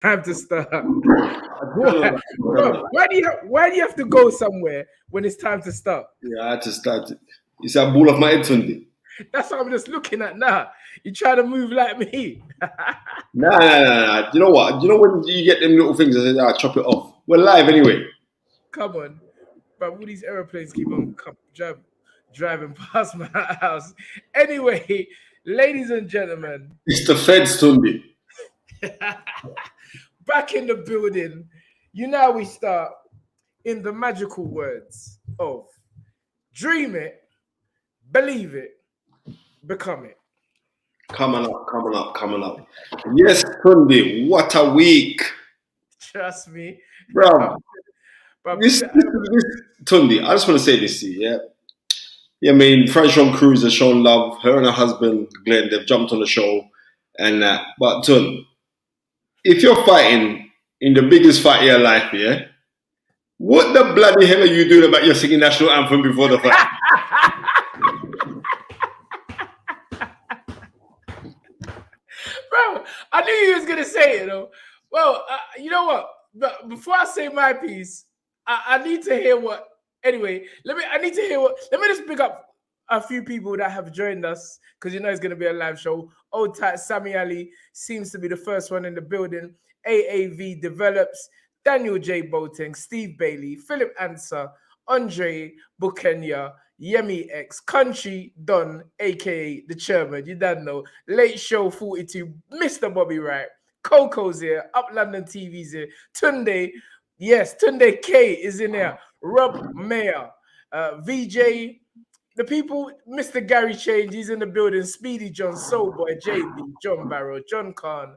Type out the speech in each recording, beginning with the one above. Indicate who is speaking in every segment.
Speaker 1: Time to start. Why do you have to go somewhere when it's time to start?
Speaker 2: Yeah, I had to start. It's a ball of my head, Tunde.
Speaker 1: That's what I'm just looking at now. You try to move like me.
Speaker 2: Nah. You know what? You know when you get them little things, I say, chop it off. We're live anyway.
Speaker 1: Come on. But all these aeroplanes keep on driving past my house. Anyway, ladies and gentlemen,
Speaker 2: It's the feds, Tunde.
Speaker 1: back in the building. You know how we start in the magical words of dream it, believe it, become it.
Speaker 2: Coming up. Yes, Tunde. What a week,
Speaker 1: Trust me.
Speaker 2: bro.
Speaker 1: But
Speaker 2: This Tunde. I just want to say this to you, yeah. Yeah, I mean, Franchon-Cruz has shown love. Her and her husband, Glenn, they've jumped on the show and that. But, Tunde, if you're fighting in the biggest fight of your life, yeah, what the bloody hell are you doing about your singing national anthem before the fight?
Speaker 1: bro, I knew you was gonna say it though. Well, you know what? But before I say my piece, I need to hear what. Anyway, I need to hear what. Let me just pick up a few people that have joined us because you know it's gonna be a live show. Old tight Sammy Ali seems to be the first one in the building. AAV develops. Daniel J. Boateng, Steve Bailey, Philip Answer, Andre Bukenya, Yemi X, Country Don, aka the chairman, you don't know, Late Show 42, Mr. Bobby Wright, Coco's here, Up London TV's here, Tunde, yes, Tunde K is in there, Rob Mayer, VJ, the people, Mr. Gary Change, he's in the building, Speedy John, Soulboy, JB, John Barrow, John Khan.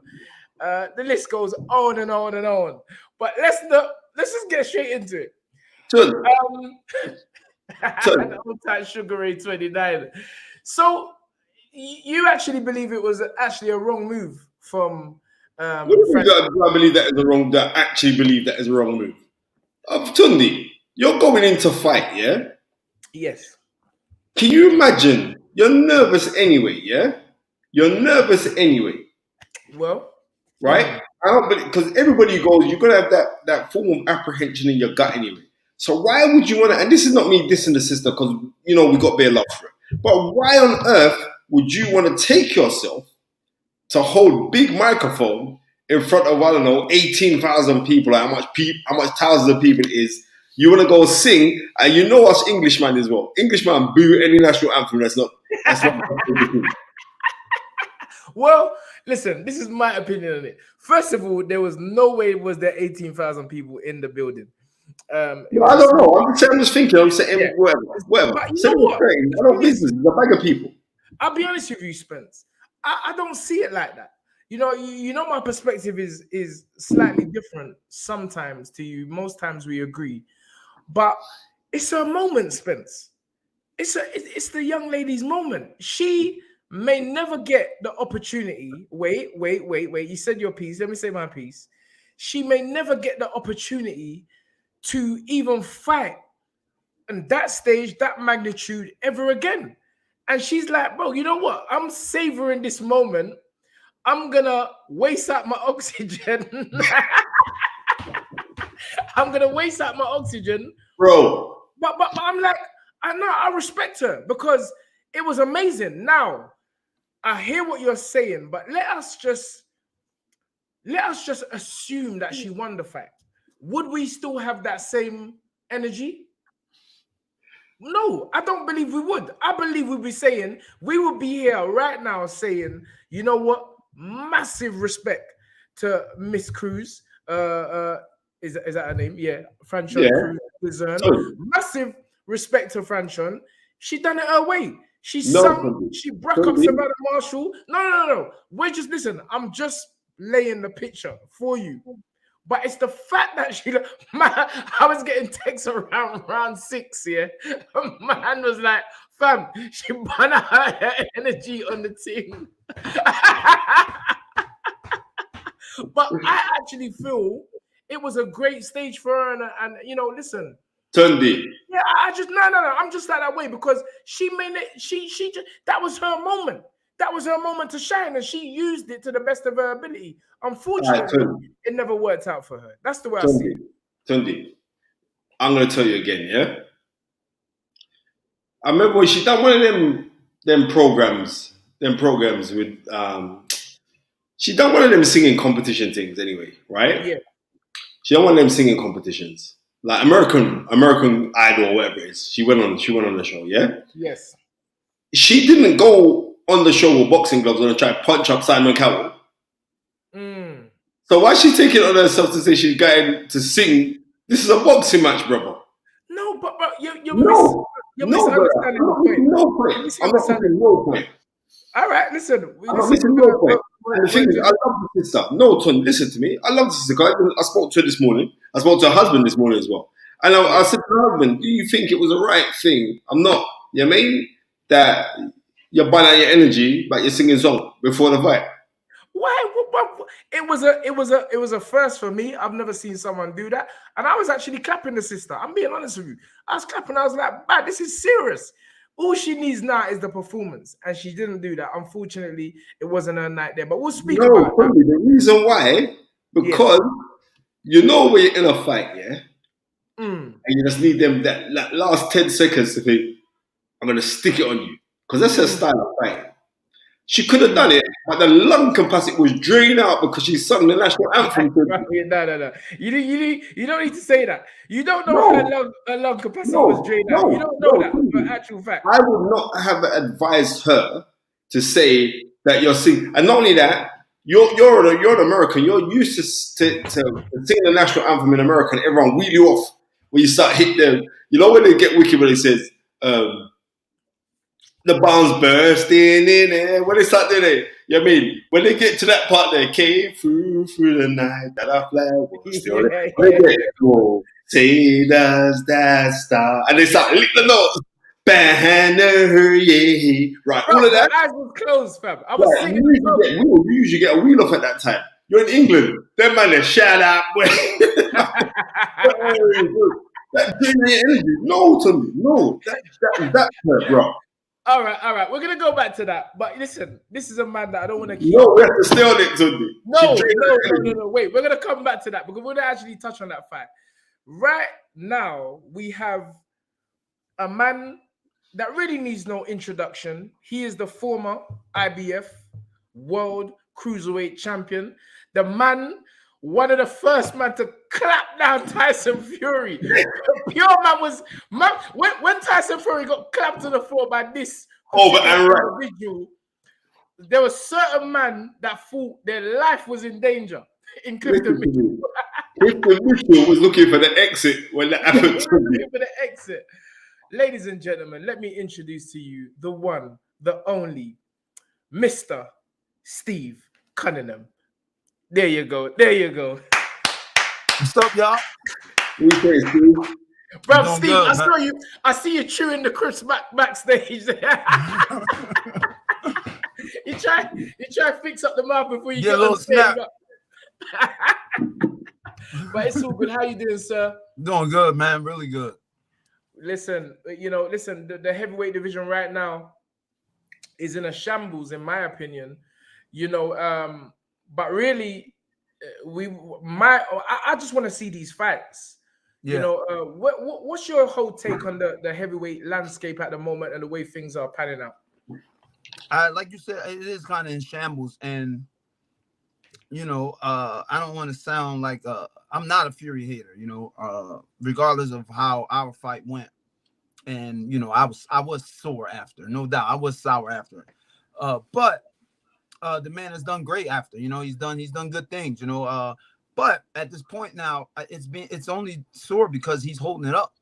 Speaker 1: The list goes on and on and on. But let's just get straight into it.
Speaker 2: Tunde,
Speaker 1: Old time Sugar Ray 29. So you actually believe it was actually a wrong move from
Speaker 2: do I believe that is a wrong? Do I actually believe that is a wrong move? Tunde, you're going into fight, yeah?
Speaker 1: Yes.
Speaker 2: Can you imagine? You're nervous anyway, yeah? You're nervous anyway,
Speaker 1: Well,
Speaker 2: right? I don't believe because everybody goes, you're gonna have that form of apprehension in your gut anyway. So why would you want to? And this is not me dissing the sister because you know we got bare love for it. But why on earth would you want to take yourself to hold big microphone in front of I don't know 18,000 people? Like how much thousands of people it is? You want to go sing, and you know us Englishman as well. Englishman boo any national anthem. That's not.
Speaker 1: Well, listen, this is my opinion on it. First of all, there was no way was there 18,000 people in the building.
Speaker 2: I don't know. I'm just thinking. I'm saying whatever.
Speaker 1: But you know what?
Speaker 2: I don't business. It's a bag of people.
Speaker 1: I'll be honest with you, Spence. I don't see it like that. You know, my perspective is slightly different sometimes to you. Most times we agree, but it's her moment, Spence. It's the young lady's moment. She may never get the opportunity. Wait. You said your piece. Let me say my piece. She may never get the opportunity to even fight on that stage, that magnitude ever again. And she's like, bro, you know what? I'm savoring this moment. I'm gonna waste out my oxygen. I'm gonna waste out my oxygen,
Speaker 2: bro.
Speaker 1: But I'm like, I respect her because it was amazing. Now, I hear what you're saying, but let us just assume that she won the fight. Would we still have that same energy? No, I don't believe we would. I believe we'd be saying, we would be here right now saying, you know what? Massive respect to Miss Cruz. Is that her name? Yeah, Franchon-Cruz. Massive respect to Franchon. She done it her way. She sung, she broke up Savannah Marshall. No. We're just listen. I'm just laying the picture for you. But it's the fact that I was getting texts around round 6 here. Man was like, fam, she burned out her energy on the team. But I actually feel it was a great stage for her. And you know, listen.
Speaker 2: Tunde.
Speaker 1: Yeah, no. I'm just like that way because she that was her moment. that was her moment to shine, and she used it to the best of her ability.
Speaker 2: All right,
Speaker 1: Unfortunately, it never worked out for her. That's the way I see it.
Speaker 2: Tunde, I'm gonna tell you again, yeah. I remember when she done one of them programs with she done one of them singing competition things anyway, right?
Speaker 1: Yeah.
Speaker 2: She done one of them singing competitions. Like American Idol or whatever it is. She went on the show, yeah?
Speaker 1: Yes.
Speaker 2: She didn't go on the show with boxing gloves and try to punch up Simon Cowell. So why is she taking it on herself to say she's going to sing? This is a boxing match, brother.
Speaker 1: No, but you're
Speaker 2: misunderstanding the point. I'm not making no point.
Speaker 1: All right, listen.
Speaker 2: I'm not making no point. And the thing is, I love the sister. No, Tony, listen to me. I love the sister. I spoke to her this morning. I spoke to her husband this morning as well. And I said to her husband, do you think it was the right thing? I'm not. You know what I mean? That you're burning out your energy, but you're singing song before the fight.
Speaker 1: Why? It was a first for me. I've never seen someone do that, and I was actually clapping the sister. I'm being honest with you. I was clapping. I was like, "Man, this is serious." All she needs now is the performance, and she didn't do that. Unfortunately, it wasn't her night there. But we'll speak about that.
Speaker 2: The reason why, because you know when you're in a fight, yeah, and you just need them that last 10 seconds to think, "I'm gonna stick it on you," because that's her style of fight. She could have done it, but the lung capacity was drained out because she sung the national anthem.
Speaker 1: No. You don't need to say that. You don't know her lung capacity was drained out. You don't know that for actual fact.
Speaker 2: I would not have advised her to say that you're singing. And not only that, you're an American. You're used to singing the national anthem in America and everyone wheel you off when you start hitting them. You know when they get wicked when it says, the bombs bursting in there. When they start doing it, you know what I mean? When they get to that part, they came through the night that our flag was still there. Say does that star? And they start lick the notes. Banner, yeah. Right, all of that.
Speaker 1: My eyes were closed, fam. I was singing.
Speaker 2: You usually get a wheel off at that time. You're in England. Them man, they shout out. That energy. No, Tony. No. That's her, bro.
Speaker 1: All right. We're gonna go back to that. But listen, this is a man that I don't want to keep.
Speaker 2: No, we have to stay on it, Tunde.
Speaker 1: No. Wait, we're gonna come back to that because we're gonna actually touch on that fight. Right now, we have a man that really needs no introduction. He is the former IBF World Cruiserweight Champion. The man, one of the first man to clap down Tyson Fury. Pure man was when Tyson Fury got clapped to the floor by this individual, there was certain men that thought their life was in danger in Clifton Mitchell.
Speaker 2: Clifton Mitchell was looking for the exit when that happened.
Speaker 1: Looking for the exit. Ladies and gentlemen, let me introduce to you the one, the only, Mr. Steve Cunningham. There you go.
Speaker 3: What's up, y'all?
Speaker 1: Bro, Steve, good, I see you chewing the crisp backstage. you try to fix up the mouth before you get a little snap. But it's all good. How you doing, sir?
Speaker 3: Doing good, man. Really good.
Speaker 1: Listen, the heavyweight division right now is in a shambles, in my opinion. But really, I just want to see these fights. Yeah. What's your whole take on the heavyweight landscape at the moment and the way things are panning out?
Speaker 3: Like you said, it is kind of in shambles, and I don't want to sound like I'm not a Fury hater. Regardless of how our fight went, and I was sore after, no doubt, I was sour after, but. The man has done great after, he's done good things, but at this point now, it's only sore because he's holding it up.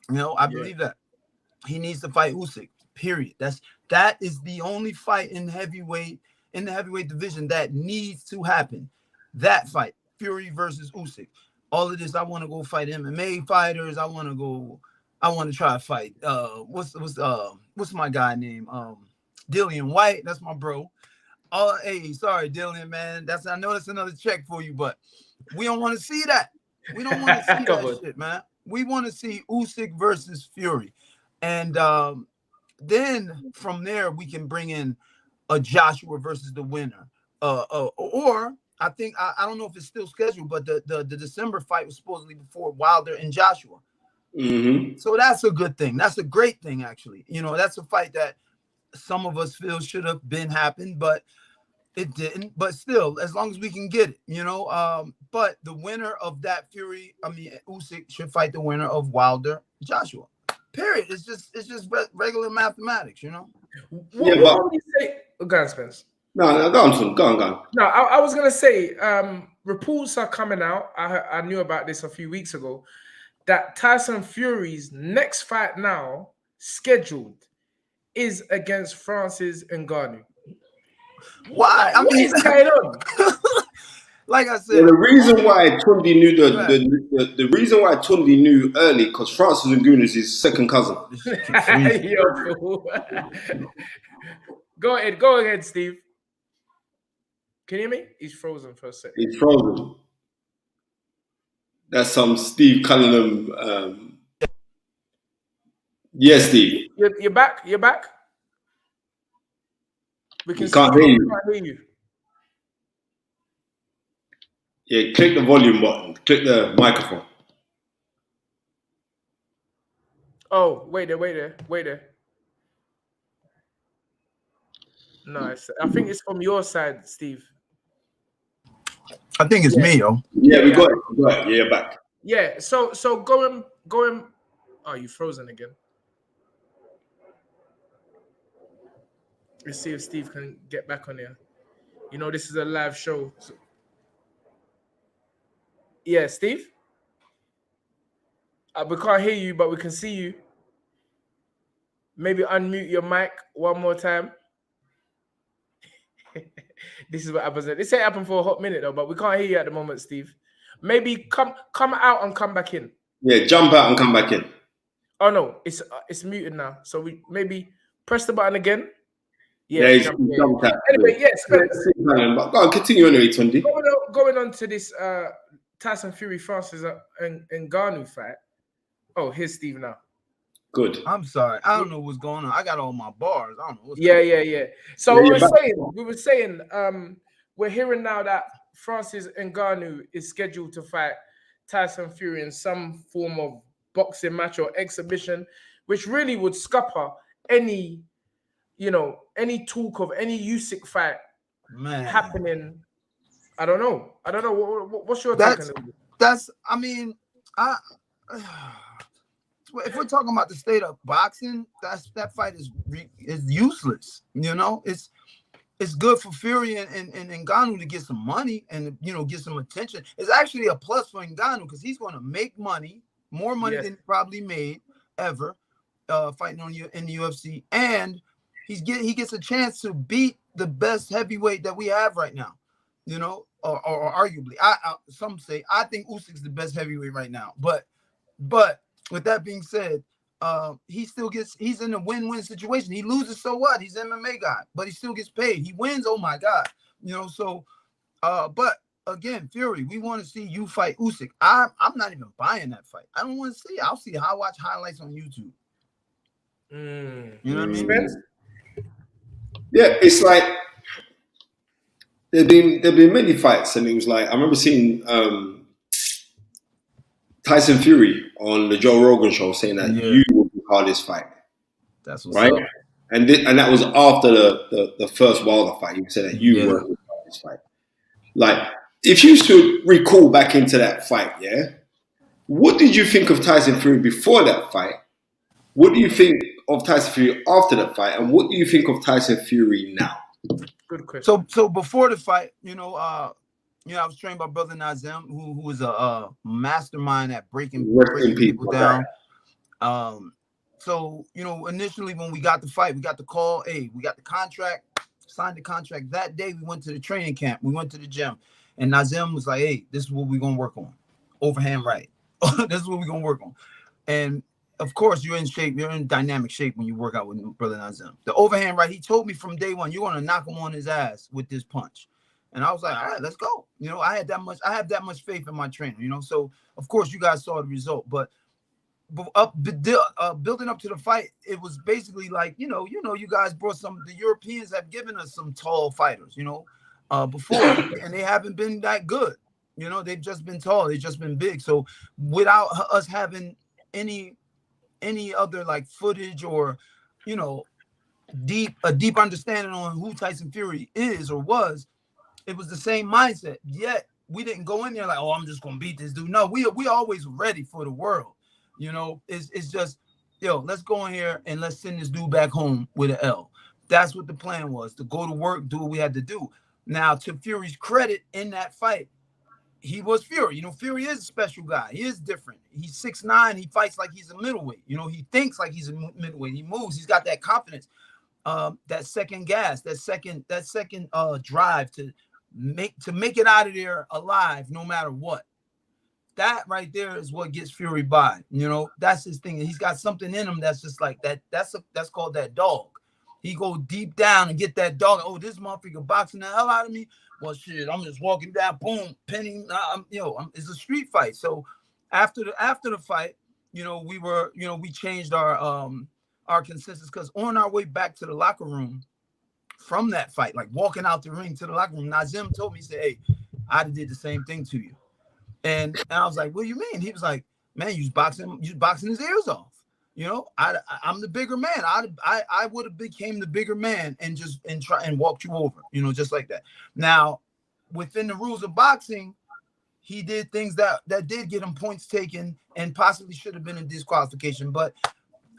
Speaker 3: I believe that he needs to fight Usyk, period. That is the only fight in the heavyweight division that needs to happen. That fight, Fury versus Usyk. All of this, I want to go fight MMA fighters. I want to try to fight, what's my guy name? Dillian White. That's my bro. Oh, hey, sorry, Dillian, man. I know that's another check for you, but we don't want to see that. We don't want to see that shit, man. We want to see Usyk versus Fury. And then from there, we can bring in a Joshua versus the winner. Or I think I don't know if it's still scheduled, but the December fight was supposedly before Wilder and Joshua.
Speaker 2: Mm-hmm.
Speaker 3: So that's a good thing. That's a great thing, actually. You know, that's a fight that some of us feel should have been happened, but it didn't. But still, as long as we can get it, you know. But the winner of that Usyk should fight the winner of Wilder Joshua. Period. It's just regular mathematics, you know.
Speaker 1: What would you say? Go on, Spence.
Speaker 2: No, go on, son. Go on.
Speaker 1: No, I was gonna say, reports are coming out. I knew about this a few weeks ago, that Tyson Fury's next fight now scheduled is against Francis Ngannou.
Speaker 3: Why? I mean,
Speaker 1: what is going on?
Speaker 3: Like I said,
Speaker 2: Yeah, the reason why TUNDE knew the reason why TUNDE knew early, because Francis Ngannou is his second cousin.
Speaker 1: Go ahead, Steve. Can you hear me? He's frozen for a second.
Speaker 2: He's frozen. That's some Steve Cunningham. Yes, Steve.
Speaker 1: You're back. You're back. We
Speaker 2: can't hear you. Yeah, click the volume button. Click the microphone.
Speaker 1: Oh, wait there. No, I think it's from your side, Steve.
Speaker 3: I think it's me, yo.
Speaker 2: Yeah, we got it. Yeah, you're back.
Speaker 1: Yeah, so going. Oh, you frozen again. Let's see if Steve can get back on here. You know, this is a live show. So... Yeah, Steve? We can't hear you, but we can see you. Maybe unmute your mic one more time. This is what happens. This ain't happened for a hot minute, though, but we can't hear you at the moment, Steve. Maybe come out and come back in.
Speaker 2: Yeah, jump out and come back in.
Speaker 1: Oh, no, it's muted now. So we maybe press the button again.
Speaker 2: Yeah, jumped out.
Speaker 1: Anyway, yes.
Speaker 2: But go on, continue anyway, TUNDE.
Speaker 1: Going on to this Tyson Fury Francis Ngannou fight. Oh, here's Steve now.
Speaker 2: Good.
Speaker 3: I'm sorry. I don't know what's going on. I got all my bars. I don't know what's
Speaker 1: Yeah. So we were saying we're hearing now that Francis Ngannou is scheduled to fight Tyson Fury in some form of boxing match or exhibition, which really would scupper any talk of any Usyk fight happening. I don't know. What's your take on it?
Speaker 3: If we're talking about the state of boxing, that fight is useless. You know, it's good for Fury and Ngannou to get some money and get some attention. It's actually a plus for Ngannou because he's going to make money, more money than he probably made ever, fighting in the UFC, and he gets a chance to beat the best heavyweight that we have right now. You know, or arguably, some say I think Usyk's the best heavyweight right now. But with that being said, he's in a win-win situation. He loses, so what? He's an MMA guy, but he still gets paid. He wins, oh my God. So but again, Fury, we want to see you fight Usyk. I'm not even buying that fight. I don't want to see it. I'll watch highlights on YouTube. You know what I mean?
Speaker 1: Spence?
Speaker 2: Yeah, it's like there've been many fights, and it was like I remember seeing Tyson Fury on the Joe Rogan show saying that you will be hardest fight.
Speaker 3: That's what's
Speaker 2: right.
Speaker 3: Up.
Speaker 2: And that was after the first Wilder fight. He said that you were the hardest fight. Like, if you should recall back into that fight, what did you think of Tyson Fury before that fight? What do you think of Tyson Fury after that fight? And what do you think of Tyson Fury now?
Speaker 1: Good question.
Speaker 3: So before the fight, I was trained by Brother Nazem, who was a mastermind at breaking people down. So, initially when we got the fight, we got the call, hey, we got the contract, signed the contract. That day we went to the training camp. We went to the gym. And Nazem was like, hey, this is what we're going to work on. Overhand right. This is what we're going to work on. And, of course, you're in shape. You're in dynamic shape when you work out with Brother Nazem. The overhand right, he told me from day one, you're going to knock him on his ass with this punch. And I was like, all right, let's go. I have that much faith in my trainer, So, of course, you guys saw the result. But building up to the fight, it was basically like, you guys brought the Europeans have given us some tall fighters, before, and they haven't been that good. They've just been tall, they've just been big. So without us having any other like footage or, a deep understanding on who Tyson Fury is or was, it was the same mindset. Yet we didn't go in there like, oh, I'm just gonna beat this dude. No, we always ready for the world. It's just, let's go in here and let's send this dude back home with an L. That's what the plan was, to go to work, do what we had to do. Now, to Fury's credit, in that fight, he was Fury. Fury is a special guy. He is different. He's 6'9". He fights like he's a middleweight. He thinks like he's a middleweight. He moves. He's got that confidence, that second gas, that second drive to make it out of there alive, no matter what. That right there is what gets Fury by. That's his thing. He's got something in him that's just like that. That's called that dog. He go deep down and get that dog. Oh, this motherfucker boxing the hell out of me. Well, shit, I'm just walking down, boom, pinning. It's a street fight. So after the fight, we changed our consensus, because on our way back to the locker room from that fight, like walking out the ring to the locker room, Nazim told me, he said, "Hey, I did the same thing to you." And I was like, "What do you mean?" He was like, "Man, you was boxing his ears off. I'm the bigger man. I would have became the bigger man and try and walked you over, just like that." Now, within the rules of boxing, he did things that did get him points taken and possibly should have been a disqualification. But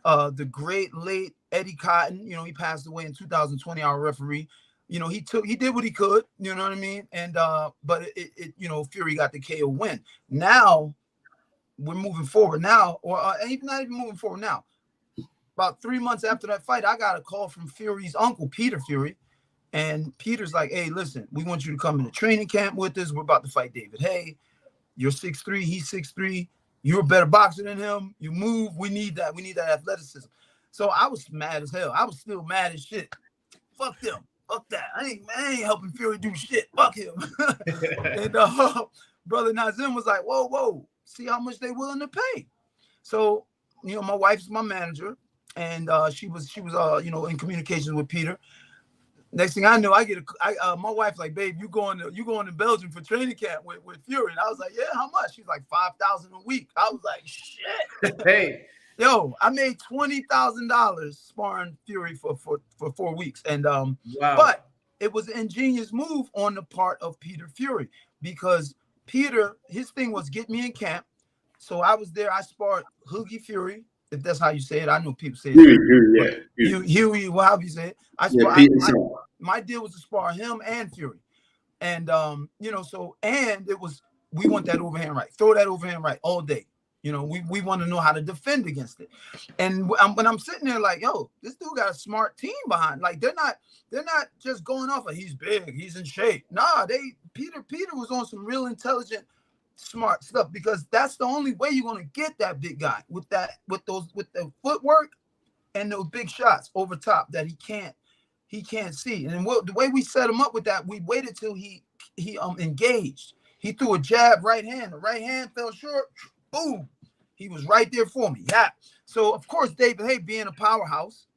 Speaker 3: the great late Eddie Cotton, he passed away in 2020, our referee. He did what he could, you know what I mean? And but Fury got the KO win. Now we're moving forward now, or even not even moving forward now. About 3 months after that fight, I got a call from Fury's uncle, Peter Fury. And Peter's like, "Hey, listen, we want you to come in the training camp with us. We're about to fight David Haye. You're 6'3", he's 6'3". You're a better boxer than him. You move. We need that. We need that athleticism." So I was mad as hell. I was still mad as shit. Fuck them. Fuck that. I ain't helping Fury do shit. Fuck him. And brother Nazim was like, whoa. See how much they willing to pay. So, my wife's my manager, and she was in communications with Peter. Next thing I know, my wife's like, "Babe, you going to Belgium for training camp with Fury?" And I was like, "Yeah, how much?" She's like, $5,000 a week. I was like, "Shit."
Speaker 1: Hey,
Speaker 3: yo, I made $20,000 sparring Fury for 4 weeks, and
Speaker 1: wow.
Speaker 3: But it was an ingenious move on the part of Peter Fury, because Peter, his thing was get me in camp. So I was there. I sparred Hoogie Fury, if that's how you say it. I know people say it. Huey, however you say it. My deal was to spar him and Fury. And, we want that overhand right. Throw that overhand right all day. We want to know how to defend against it. And when I'm sitting there like, yo, this dude got a smart team behind. Like, they're not just going off of he's big, he's in shape. Nah, Peter was on some real intelligent, smart stuff, because that's the only way you're going to get that big guy with the footwork and those big shots over top that he can't see. And the way we set him up with that, we waited till he engaged. He threw a jab, right hand. The right hand fell short. Boom. He was right there for me. Yeah. So of course, David Haye being a powerhouse,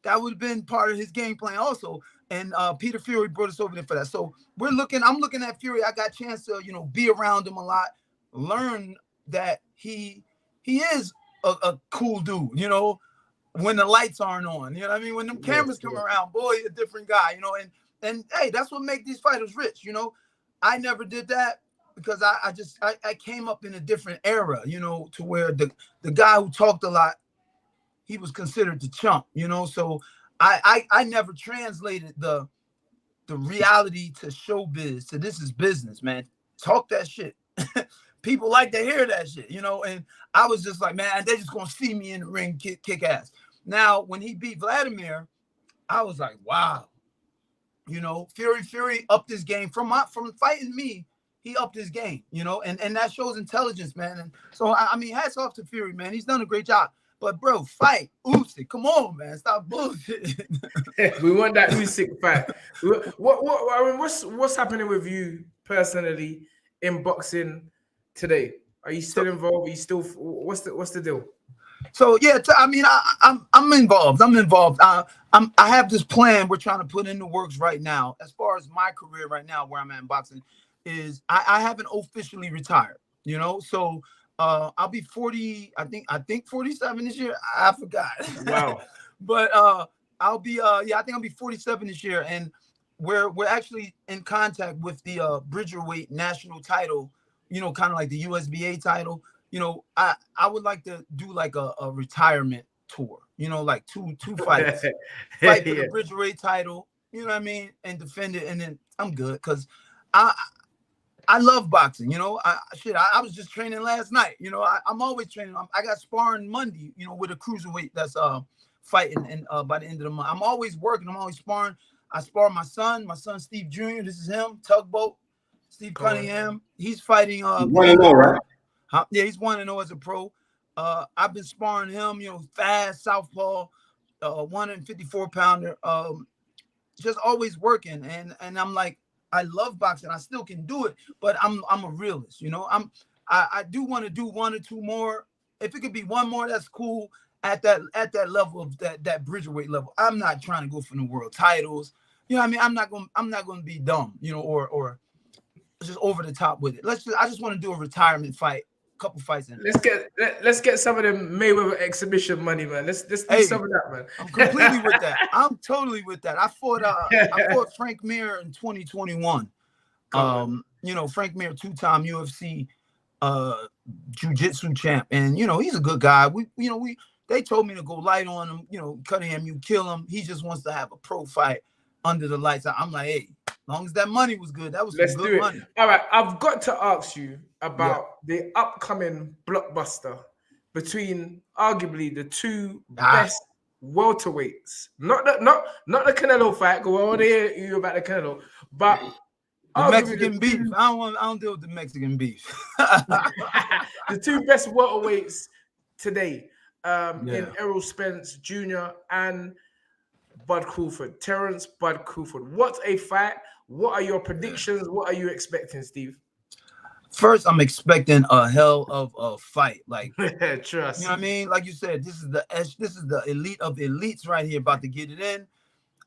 Speaker 3: that would have been part of his game plan also. And Peter Fury brought us over there for that. So I'm looking at Fury. I got a chance to, be around him a lot, learn that he is a cool dude, when the lights aren't on, I mean? When them cameras come around, boy, a different guy, and hey, that's what makes these fighters rich. I never did that, because I came up in a different era, to where the guy who talked a lot, he was considered the chump, so I never translated the reality to showbiz, to this is business, man. Talk that shit. People like to hear that shit, and I was just like, man, they're just gonna see me in the ring kick ass. Now, when he beat Vladimir, I was like, wow, Fury upped his game from fighting me. He upped his game, and that shows intelligence, man. And so, I mean, hats off to Fury, man. He's done a great job. But, bro, fight Usyk. Come on, man. Stop bullshit.
Speaker 1: We want that Usyk fight. What's happening with you personally in boxing today? Are you still involved? Are you still? What's the deal?
Speaker 3: So yeah, I mean, I'm involved. I'm involved. I have this plan we're trying to put in the works right now. As far as my career right now, where I'm at in boxing, is I haven't officially retired. You know, so I'll be 40. I think 47 this year. I forgot.
Speaker 1: Wow.
Speaker 3: But I'll be I think I'll be 47 this year, and we're actually in contact with the Bridgerweight national title. You know, kind of like the USBA title. You know, I would like to do like a retirement tour, you know, like two fights, fight for the Bridgerweight title, you know what I mean, and defend it, and then I'm good because I love boxing, you know. I was just training last night, you know. I'm always training. I got sparring Monday, you know, with a cruiserweight that's fighting, and by the end of the month, I'm always working. I'm always sparring. I spar my son Steve Jr. This is him, tugboat. Steve Cunningham. He's fighting.
Speaker 2: Right?
Speaker 3: Yeah, he's 1-0 as a pro. I've been sparring him, you know, fast southpaw, 154-pounder. Just always working, and I'm like, I love boxing. I still can do it, but I'm a realist, you know. I do want to do 1 or 2 more. If it could be 1 more, that's cool. At that level of that Bridgerweight level, I'm not trying to go for the world titles. You know what I mean? I'm not going to be dumb, you know, or just over the top with it. I just want to do a retirement fight. Couple fights in.
Speaker 1: Let's get some of them Mayweather exhibition money, man. Let's do some of that, man.
Speaker 3: I'm completely with that. I'm totally with that. I fought Frank Mir in 2021. You know, Frank Mir, 2-time UFC jiu-jitsu champ, and you know, he's a good guy. They told me to go light on him. You know, Cunningham, you kill him. He just wants to have a pro fight under the lights. I'm like, hey, as long as that money was good, that was some good money.
Speaker 1: All right, I've got to ask you about the upcoming blockbuster between arguably the 2 best welterweights. Not the Canelo fight. Go, I want to hear you about the Canelo, but
Speaker 3: the Mexican beef. I don't deal with the Mexican beef.
Speaker 1: The 2 best welterweights today, in Errol Spence Jr. and Bud Crawford, Terrence Bud Crawford. What a fight! What are your predictions? What are you expecting, Steve?
Speaker 3: First, I'm expecting a hell of a fight. Like,
Speaker 1: trust.
Speaker 3: You know what I mean? Like you said, this is the elite of elites right here, about to get it in.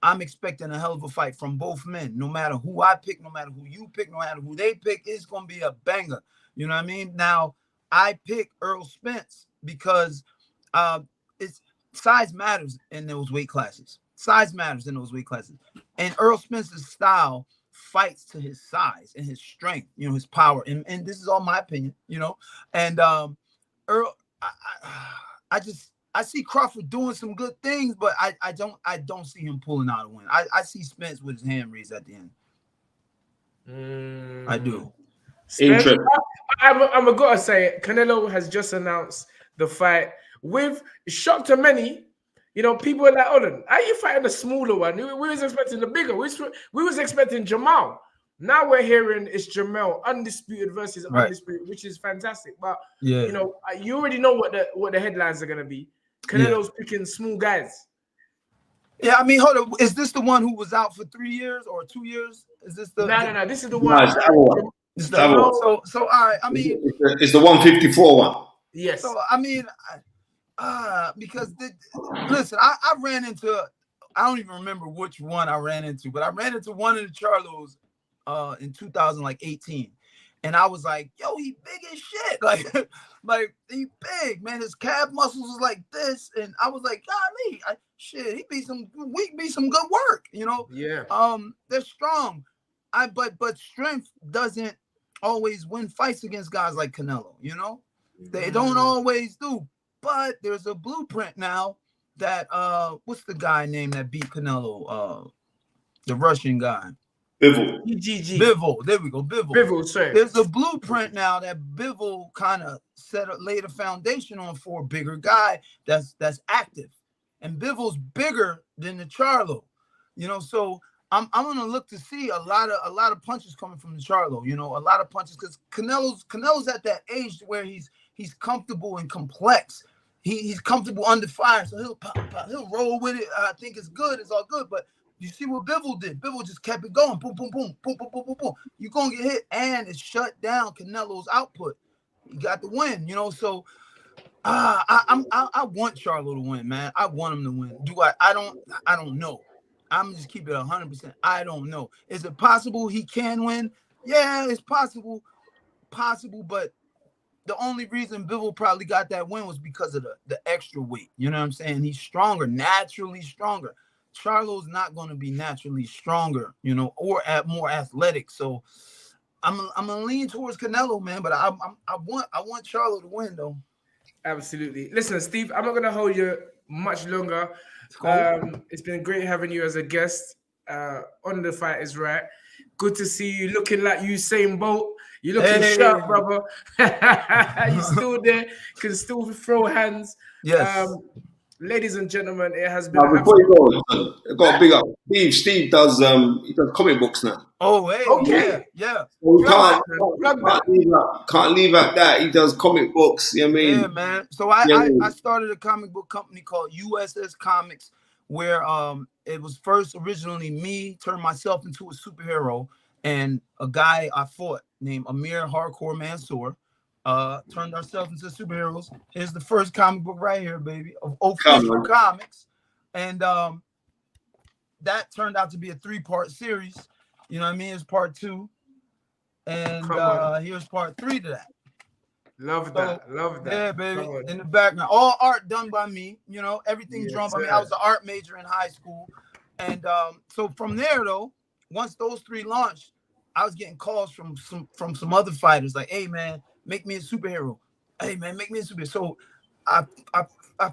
Speaker 3: I'm expecting a hell of a fight from both men. No matter who I pick, no matter who you pick, no matter who they pick, it's gonna be a banger. You know what I mean? Now, I pick Errol Spence because it's size matters in those weight classes. Size matters in those weight classes, and Errol Spence's style fights to his size and his strength, you know, his power. And this is all my opinion, you know. And Earl, I see Crawford doing some good things, but I don't see him pulling out a win. I see Spence with his hand raised at the end. I do.
Speaker 1: Interesting. I'm gonna say Canelo has just announced the fight with shock to many. You know, people are like, "Oh, are you fighting the smaller one? We was expecting the bigger. We was expecting Jamal. Now we're hearing it's Jamel, undisputed versus undisputed, which is fantastic. But you know, you already know what the headlines are gonna be. Canelo's picking small guys.
Speaker 3: Yeah, I mean, hold on. Is this the one who was out for 3 years or 2 years? Is this the?
Speaker 1: No. This is the one.
Speaker 3: So all right. I mean,
Speaker 2: it's the 154 one.
Speaker 1: Yes.
Speaker 3: So I mean. Because listen, I ran into, I don't even remember which one I ran into, but I ran into one of the Charlos in 2018, and I was like, yo, he big as shit, like he big, man. His calf muscles was like this, and I was like, golly, he be some good work, you know.
Speaker 1: Yeah.
Speaker 3: They're strong, but strength doesn't always win fights against guys like Canelo, you know. They don't always do. But there's a blueprint now that what's the guy name that beat Canelo? The Russian guy.
Speaker 2: Bivol.
Speaker 3: Bivol. There we go.
Speaker 1: Bivol, sorry.
Speaker 3: There's a blueprint now that Bivol kind of laid a foundation on for a bigger guy that's active. And Bivol's bigger than the Charlo. You know, so I'm gonna look to see a lot of punches coming from the Charlo, you know, a lot of punches, because Canelo's at that age where he's comfortable and complex. He's comfortable under fire, so he'll roll with it. I think it's good. It's all good. But you see what Bivol did? Bivol just kept it going. Boom, boom, boom, boom, boom, boom, boom, boom. You're gonna get hit, and it shut down Canelo's output. He got the win, you know. So I want Charlo to win, man. I want him to win. Do I? I don't know. I'm just keep it 100%. I don't know. Is it possible he can win? Yeah, it's possible, but the only reason Bivol probably got that win was because of the extra weight. You know what I'm saying? He's stronger, naturally stronger. Charlo's not going to be naturally stronger, you know, or more athletic. So I'm gonna lean towards Canelo, man. But I want Charlo to win though.
Speaker 1: Absolutely. Listen, Steve, I'm not going to hold you much longer.
Speaker 3: Cool.
Speaker 1: It's been great having you as a guest on The Fight Is Right. Good to see you looking like Usain Bolt. You're looking sharp, brother. You're still there, can still throw hands.
Speaker 3: Yes.
Speaker 1: Ladies and gentlemen, it has been.
Speaker 2: Now, before you go, I got a big up. Steve does he does comic books now.
Speaker 3: Oh, hey,
Speaker 1: okay.
Speaker 3: Yeah.
Speaker 2: So we can't leave out that he does comic books. You know what I mean?
Speaker 3: Yeah, man. So I started a comic book company called USS Comics, where it was first originally me turned myself into a superhero, and a guy I fought named Amir Hardcore Mansour turned ourselves into superheroes. Here's the first comic book right here, baby, of official comics, and that turned out to be a 3-part series. You know what I mean? It's part 2, and here's part 3 to that.
Speaker 1: Love that.
Speaker 3: Yeah, baby. In the background, all art done by me. You know, everything drawn by me. I was an art major in high school, and so from there though, once those 3 launched, I was getting calls from some other fighters like, "Hey man, make me a superhero. Hey man, make me a superhero." So I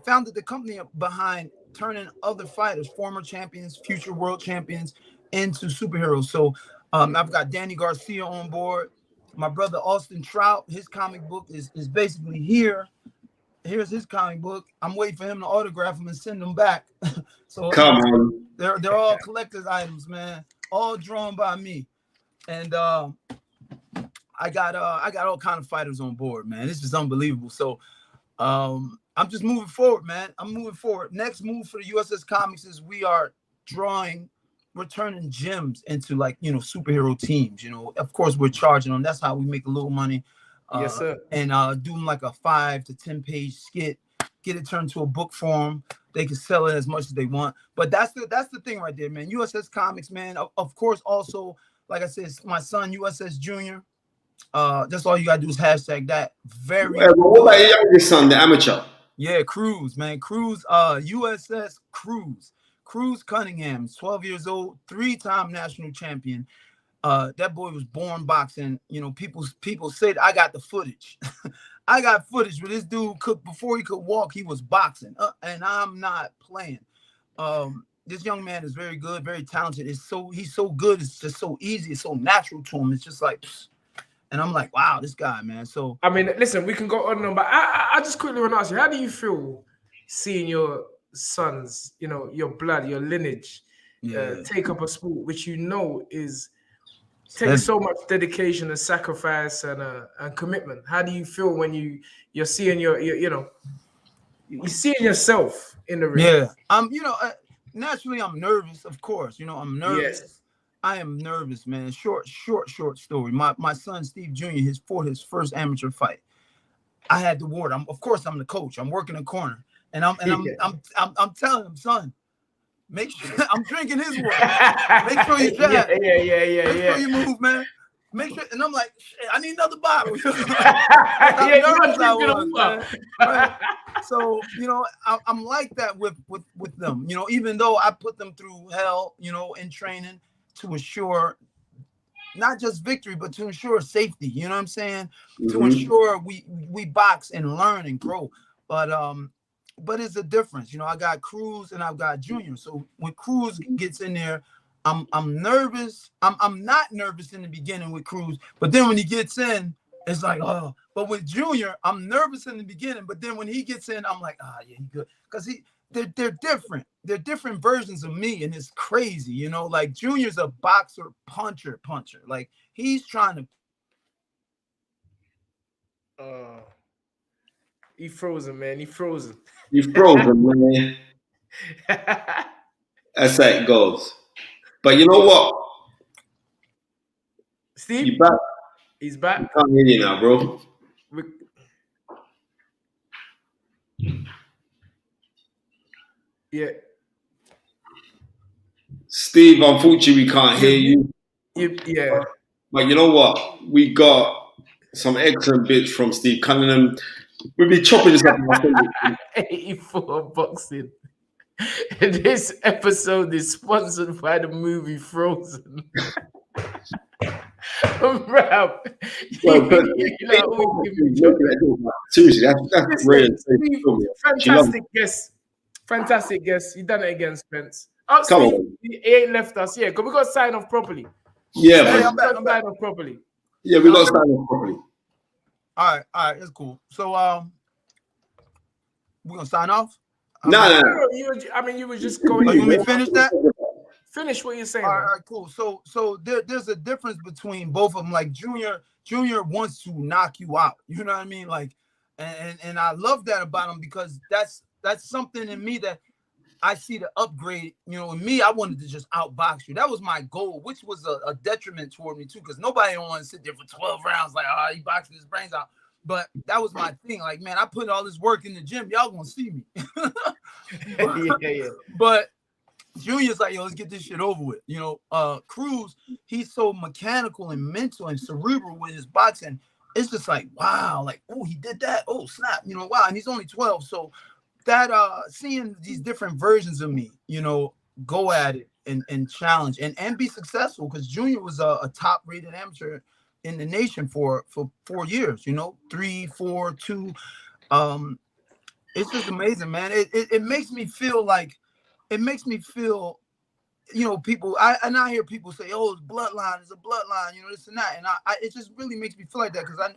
Speaker 3: founded the company behind turning other fighters, former champions, future world champions, into superheroes. So I've got Danny Garcia on board. My brother Austin Trout, his comic book is basically here. Here's his comic book. I'm waiting for him to autograph them and send them back. So
Speaker 2: come on,
Speaker 3: they're all collector's items, man. All drawn by me. And I got all kind of fighters on board, man. This is unbelievable. So I'm just moving forward, man. I'm moving forward. Next move for the USS Comics is we're turning gyms into, like, you know, superhero teams. You know, of course we're charging them. That's how we make a little money.
Speaker 1: Yes, sir.
Speaker 3: And do them like a 5 to 10 page skit, get it turned to a book form. They can sell it as much as they want. But that's the thing right there, man. USS Comics, man. Of course, also, like I said, my son USS Junior. That's all you gotta do is hashtag that. Very.
Speaker 2: What about your youngest son, the amateur?
Speaker 3: Yeah, Cruz, man. Cruz, USS Cruz Cunningham, 12 years old, 3-time national champion. That boy was born boxing. You know, people said I got the footage. I got footage where this dude before he could walk, he was boxing. And I'm not playing. This young man is very good, very talented. He's so good. It's just so easy. It's so natural to him. It's just like, and I'm like, wow, this guy, man. So
Speaker 1: I mean, listen, we can go on and on, but I just quickly want to ask you, how do you feel seeing your sons, you know, your blood, your lineage, take up a sport which you know takes so much dedication and sacrifice and commitment? How do you feel when you're seeing you're seeing yourself in the ring?
Speaker 3: Yeah, you know, naturally I'm nervous, of course. You know, I'm nervous. Yes. I am nervous, man. Short story. My son Steve Jr. fought his first amateur fight. I had the ward. Of course I'm the coach. I'm working a corner. And I'm telling him, son, make sure I'm drinking his water. Make sure you jab.
Speaker 1: Yeah.
Speaker 3: Make sure you move, man. Make sure. And I'm like, shit, I need another bottle. Right? So, you know, I'm like that with them. You know, even though I put them through hell, you know, in training to assure not just victory, but to ensure safety. You know what I'm saying? Mm-hmm. To ensure we box and learn and grow. But it's a difference. You know, I got Cruz and I've got Junior. So when Cruz gets in there, I'm nervous. I'm not nervous in the beginning with Cruz, but then when he gets in, it's like, oh. But with Junior, I'm nervous in the beginning, but then when he gets in, I'm like, yeah, he good. Because they're different. They're different versions of me, and it's crazy, you know. Like Junior's a boxer, puncher. Like he's trying
Speaker 1: to. He frozen, man. He frozen.
Speaker 2: You frozen, man. That's how it goes. But you know what?
Speaker 1: Steve?
Speaker 2: You back?
Speaker 1: He's back.
Speaker 2: I can't hear you now, bro.
Speaker 1: Yeah.
Speaker 2: Steve, unfortunately, we can't hear you.
Speaker 1: Yeah.
Speaker 2: But you know what? We got some excellent bits from Steve Cunningham. We'll be chopping this up.
Speaker 1: 84 boxing. This episode is sponsored by the movie Frozen. Bro,
Speaker 2: seriously, that's rare.
Speaker 1: Fantastic guess. Fantastic guess. You done it again, Spence. Oh,
Speaker 2: Come
Speaker 1: Steve,
Speaker 2: on.
Speaker 1: he ain't left us. Yeah, because we got to sign off properly.
Speaker 2: Yeah,
Speaker 3: Hey,
Speaker 2: man.
Speaker 3: I'm back.
Speaker 1: Sign off properly.
Speaker 2: Yeah, we got to sign off properly.
Speaker 3: All right, it's cool. So we're gonna sign off.
Speaker 2: No.
Speaker 1: You were just going.
Speaker 3: You want me to finish that?
Speaker 1: Finish what you're saying.
Speaker 3: All right, cool. So there's a difference between both of them. Like Junior wants to knock you out. You know what I mean? Like, and I love that about him because that's something in me that I see the upgrade. You know, in me, I wanted to just outbox you. That was my goal, which was a detriment toward me too, because nobody don't want to sit there for 12 rounds like, oh, he boxing his brains out. But that was my thing. Like, man, I put all this work in the gym. Y'all gonna see me.
Speaker 1: Yeah.
Speaker 3: But Junior's like, yo, let's get this shit over with. You know, Cruz, he's so mechanical and mental and cerebral with his boxing. It's just like, wow, like, oh, he did that. Oh, snap. You know, wow. And he's only 12. So that seeing these different versions of me, you know, go at it and challenge and be successful, because Junior was a top rated amateur in the nation for 4 years, you know, 3, 4, 2. It's just amazing, man. It makes me feel like, you know, people, I hear people say, oh, it's bloodline, it's a bloodline, you know, this and that. And it just really makes me feel like that, because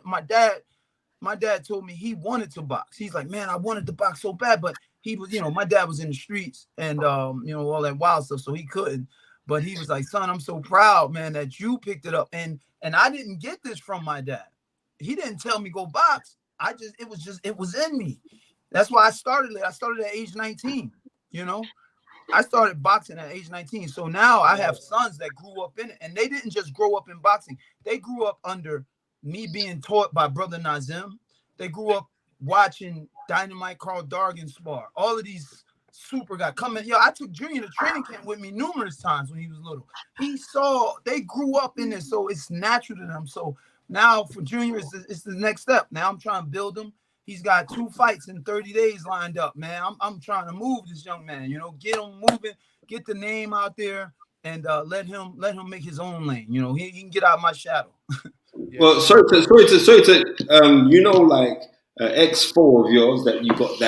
Speaker 3: my dad told me he wanted to box. He's like, man, I wanted to box so bad, but he was, you know, my dad was in the streets and, you know, all that wild stuff, so he couldn't. But he was like, son, I'm so proud, man, that you picked it up. And I didn't get this from my dad. He didn't tell me go box. It was in me. That's why I started it. I started at age 19, you know. I started boxing at age 19. So now I have sons that grew up in it, and they didn't just grow up in boxing. They grew up under me being taught by Brother Nazim. They grew up watching Dynamite Carl Dargan spar. All of these super guys coming. Yo, I took Junior to training camp with me numerous times when he was little. They grew up in it, so it's natural to them. So now for Junior, it's the next step. Now I'm trying to build him. He's got 2 fights in 30 days lined up, man. I'm trying to move this young man, you know, get him moving, get the name out there, and let him make his own lane. You know, he can get out of my shadow.
Speaker 2: Well, sorry to you know, like X4 of yours that you got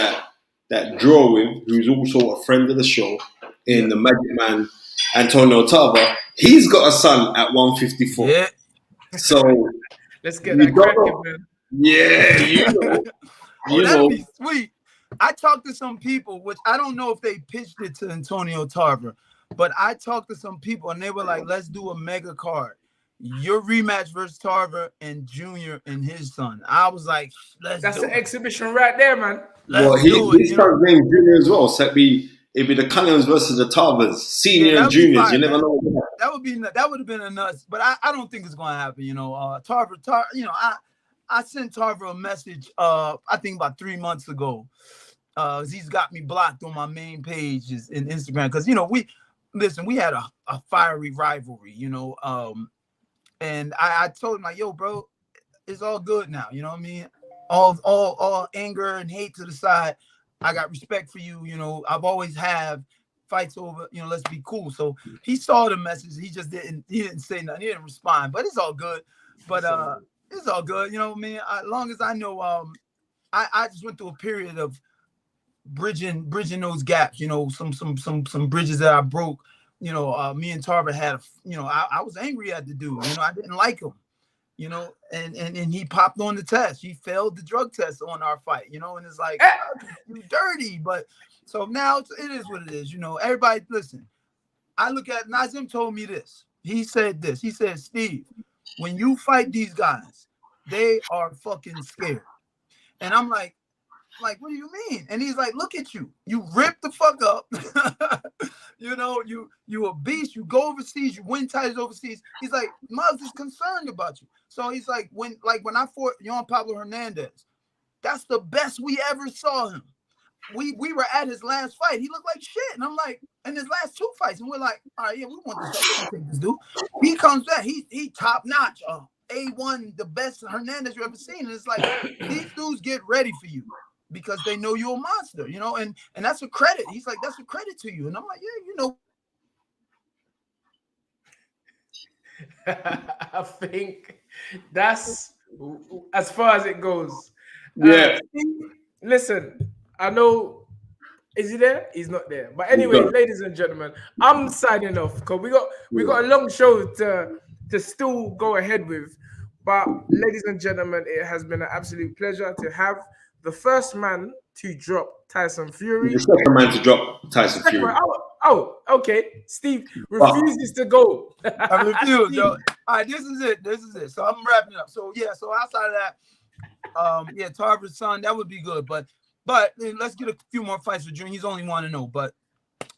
Speaker 2: that draw with, who's also a friend of the show in the Magic Man, Antonio Tava. He's got a son at 154.
Speaker 3: Yeah.
Speaker 2: So
Speaker 1: let's get that cracking, man.
Speaker 2: Yeah, you know.
Speaker 3: That'd be sweet. I talked to some people, which I don't know if they pitched it to Antonio Tarver, but I talked to some people and they were like, let's do a mega card. Your rematch versus Tarver and Junior and his son. I was like,
Speaker 1: that's an exhibition right there, man.
Speaker 2: His son's name Junior as well. So it'd be the Cunninghams versus the Tarvers, senior and juniors. You never know.
Speaker 3: That would have been a nuts, but I don't think it's gonna happen. You know, Tarver, you know, I sent Tarver a message, I think about 3 months ago. He's got me blocked on my main pages in Instagram. Cause you know, we had a fiery rivalry, you know. And I told him like, yo, bro, it's all good now. You know what I mean? All anger and hate to the side. I got respect for you. You know, I've always have fights over, you know, let's be cool. So he saw the message. He didn't say nothing. He didn't respond, but it's all good. But, it's all good, you know what I mean? As long as I know, I just went through a period of bridging those gaps, you know, some bridges that I broke. You know, me and Tarver had, you know, I was angry at the dude. You know, I didn't like him, you know, and he popped on the test. He failed the drug test on our fight, you know, and it's like, you dirty. But so now it is what it is, you know. Everybody, listen, I look at, Nazim told me this. He said this. He said, Steve, when you fight these guys, they are fucking scared. And I'm like, what do you mean? And he's like, look at you. You rip the fuck up. You know, you a beast. You go overseas. You win titles overseas. He's like, Muggs is concerned about you. So he's like, when I fought Juan Pablo Hernandez, that's the best we ever saw him. we were at his last fight. He looked like shit, and I'm like, in his last 2 fights, and we're like, all right, yeah, we want this. We want to take this dude. He comes back. He top notch. A1, the best Hernandez you ever seen. And it's like these dudes get ready for you because they know you're a monster, you know, and that's a credit. He's like, that's a credit to you, and I'm like, yeah, you know.
Speaker 1: I think that's as far as it goes.
Speaker 2: Yeah.
Speaker 1: Listen, I know. Is he there? He's not there. But anyway, ladies and gentlemen, I'm signing off because we got a long show to still go ahead with. But ladies and gentlemen, it has been an absolute pleasure to have the first man to drop Tyson Fury.
Speaker 2: The second man to drop Tyson Fury.
Speaker 1: Oh, okay. Steve refuses to go.
Speaker 3: I refuse, yo. All right, this is it. So I'm wrapping it up. So yeah, so outside of that, Tarver's son, that would be good. But let's get a few more fights with Junior. He's only 1-0. But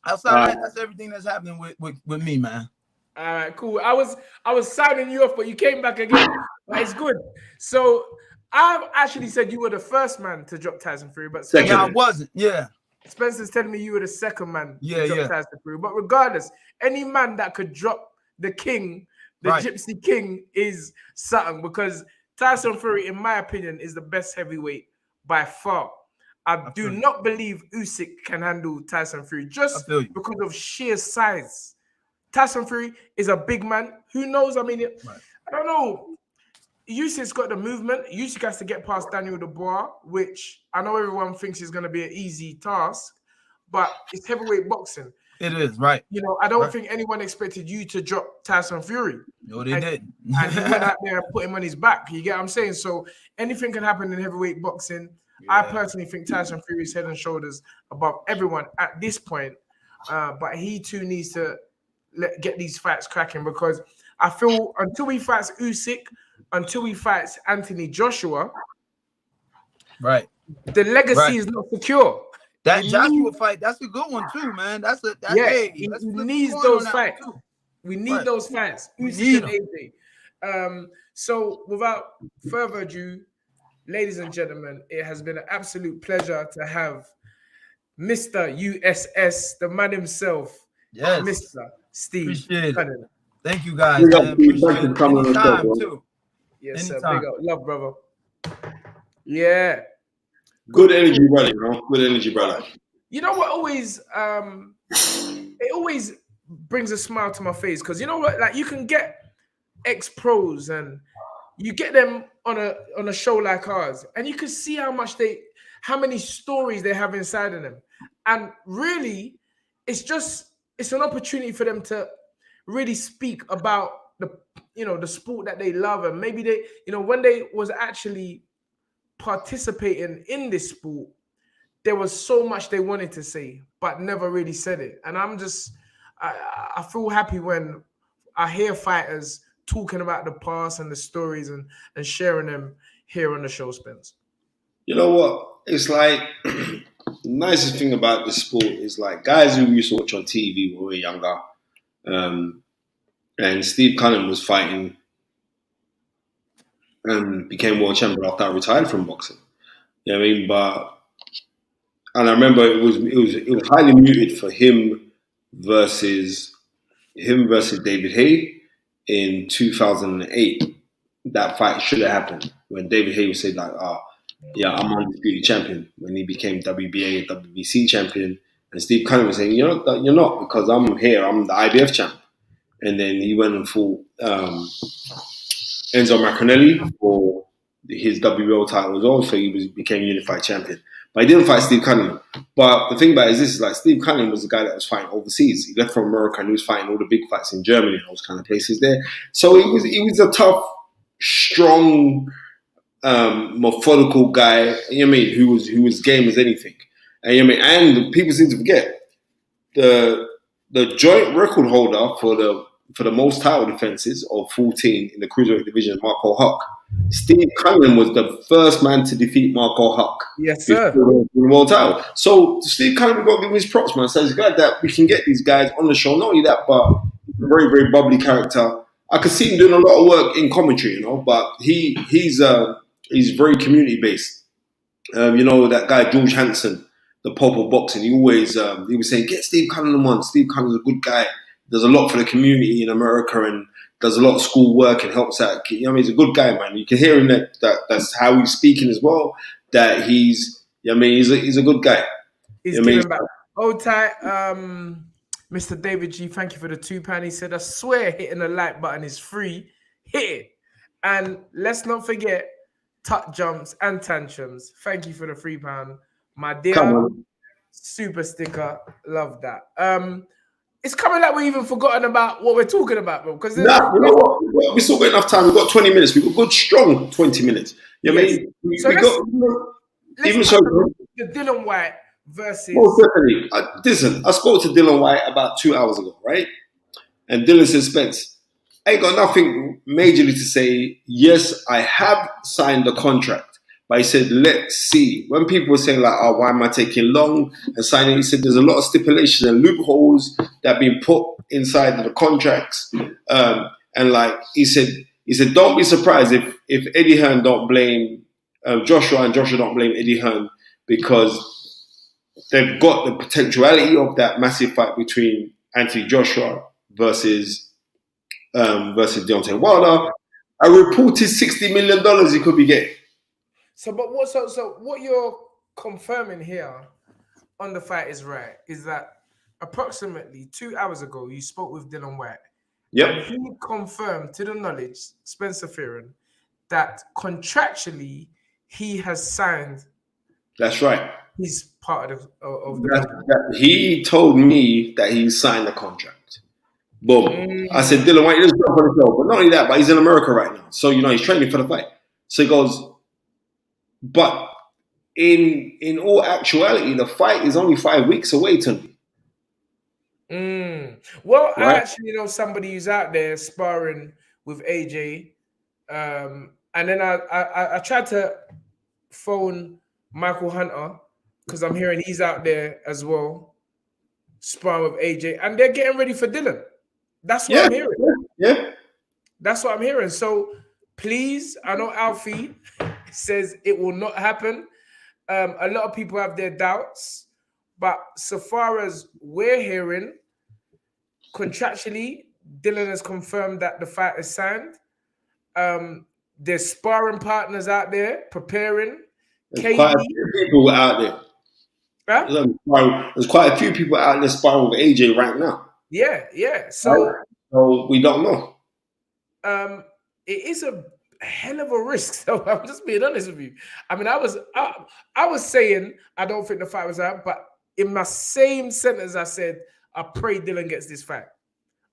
Speaker 3: outside of that, that's everything that's happening with me, man.
Speaker 1: All right, cool. I was sounding you off, but you came back again. It's good. So I actually said you were the first man to drop Tyson Fury, but
Speaker 2: second.
Speaker 3: Yeah, I wasn't. Yeah.
Speaker 1: Spencer's telling me you were the second man to
Speaker 3: Yeah,
Speaker 1: drop Tyson Fury. But regardless, any man that could drop the king, the Gypsy King, is something, because Tyson Fury, in my opinion, is the best heavyweight by far. I do not believe Usyk can handle Tyson Fury just because of sheer size. Tyson Fury is a big man. Who knows? I mean, I don't know. Usyk's got the movement. Usyk has to get past Daniel Dubois, which I know everyone thinks is going to be an easy task, but it's heavyweight boxing.
Speaker 3: It is, right.
Speaker 1: You know, I don't think anyone expected you to drop Tyson Fury.
Speaker 3: No, they didn't.
Speaker 1: And he went out there and put him on his back. You get what I'm saying? So anything can happen in heavyweight boxing. Yeah. I personally think Tyson Fury is head and shoulders above everyone at this point. But he too needs to get these fights cracking, because I feel until he fights Usyk, until he fights Anthony Joshua,
Speaker 3: right,
Speaker 1: the legacy is not secure.
Speaker 3: That Joshua fight, that's a good one too, man.
Speaker 1: He needs those fights. We need those fights. Usyk and AJ. So without further ado, ladies and gentlemen, it has been an absolute pleasure to have Mr. USS, the man himself, Mr. Steve Cunningham.
Speaker 3: Thank you guys. Appreciate it. Anytime too.
Speaker 1: Yes, sir. Big up. Love, brother. Yeah.
Speaker 2: Good energy, brother. You know? Good energy, brother.
Speaker 1: You know what? It always brings a smile to my face, because you know what? Like, you can get ex-pros and you get them on a show like ours, and you can see how many stories they have inside of them, and really, it's an opportunity for them to really speak about the sport that they love, and maybe they, when they was actually participating in this sport, there was so much they wanted to say but never really said it. And I feel happy when I hear fighters talking about the past and the stories and sharing them here on the show, Spence.
Speaker 2: You know what? It's like the nicest thing about this sport is, like, guys who used to watch on TV when we were younger, and Steve Cunningham was fighting and became world champion after I retired from boxing. You know what I mean? And I remember it was highly muted for him versus David Haye in 2008. That fight should have happened when David Haye said, like, I'm undisputed champion, when he became WBA and WBC champion. And Steve Cunningham was saying, you're not, because I'm here, I'm the IBF champ. And then he went and fought Enzo Maccarinelli for his WBO title as well, so he became unified champion. But he didn't fight Steve Cunningham. But the thing about it is this, is like, Steve Cunningham was the guy that was fighting overseas. He left from America and he was fighting all the big fights in Germany and those kind of places there. So he was a tough, strong, methodical guy, you know what I mean, who was game as anything. And you know what I mean, and people seem to forget the joint record holder for the most title defenses of 14 in the cruiserweight division, Marco Huck. Steve Cunningham was the first man to defeat Marco Huck.
Speaker 1: Yes, sir.
Speaker 2: The world title. So Steve Cunningham got to give him his props, man. So it's glad that we can get these guys on the show. Not only that, but a very, very bubbly character. I could see him doing a lot of work in commentary, but he's very community based. That guy George Hansen, the Pope of boxing. He always he was saying, get Steve Cunningham on. Steve Cunningham's a good guy. Does a lot for the community in America and does a lot of school work and helps out. You know what I mean? He's a good guy, man. You can hear him that's how he's speaking as well. That he's a good guy.
Speaker 1: He's
Speaker 2: you know
Speaker 1: giving back. Oh, Ty, Mr. David G, thank you for the £2. He said, I swear hitting the like button is free. Hit it. And let's not forget tuck jumps and tantrums. Thank you for the £3. My dear super sticker. Love that. It's coming like we even forgotten about what we're talking about, bro. Because
Speaker 2: you know what? We still got enough time. We've got 20 minutes. We've got good, strong 20 minutes. You know what I mean?
Speaker 1: So let's the Dillian White versus.
Speaker 2: Most definitely. Listen, I spoke to Dillian White about 2 hours ago, right? And Dillian said, Spence, I ain't got nothing majorly to say. Yes, I have signed the contract. But he said, let's see. When people were saying, like, oh, why am I taking long and signing? He said, there's a lot of stipulations and loopholes that have been put inside of the contracts. And like he said, don't be surprised if Eddie Hearn don't blame Joshua and Joshua don't blame Eddie Hearn because they've got the potentiality of that massive fight between Anthony Joshua versus Deontay Wilder. A reported $60 million he could be getting.
Speaker 1: So what you're confirming here on the fight is right is that approximately 2 hours ago you spoke with Dillian White.
Speaker 2: Yep.
Speaker 1: And he confirmed to the knowledge, Spencer FEARON, that contractually he has signed.
Speaker 2: That's right.
Speaker 1: He's part of the.
Speaker 2: He told me that he signed the contract. Boom. I said, Dillian White, let's go for the show. But not only that, but he's in America right now. So, he's training for the fight. So he goes, but in all actuality, the fight is only 5 weeks away, Tunde.
Speaker 1: Well, right? I actually know somebody who's out there sparring with AJ. And then I tried to phone Michael Hunter because I'm hearing he's out there as well, sparring with AJ. And they're getting ready for Dillian. That's what I'm hearing.
Speaker 2: Yeah.
Speaker 1: That's what I'm hearing. So please, I know Alfie says it will not happen. A lot of people have their doubts. But so far as we're hearing, contractually, Dillian has confirmed that the fight is signed. There's sparring partners out there preparing.
Speaker 2: There's quite a few people out there. Huh? There's quite a few people out there sparring with AJ right now.
Speaker 1: Yeah.
Speaker 2: So we don't know.
Speaker 1: It is a hell of a risk. So I'm just being honest with you. I mean, I was saying I don't think the fight was out, but in my same sentence, I said I pray Dillian gets this fight.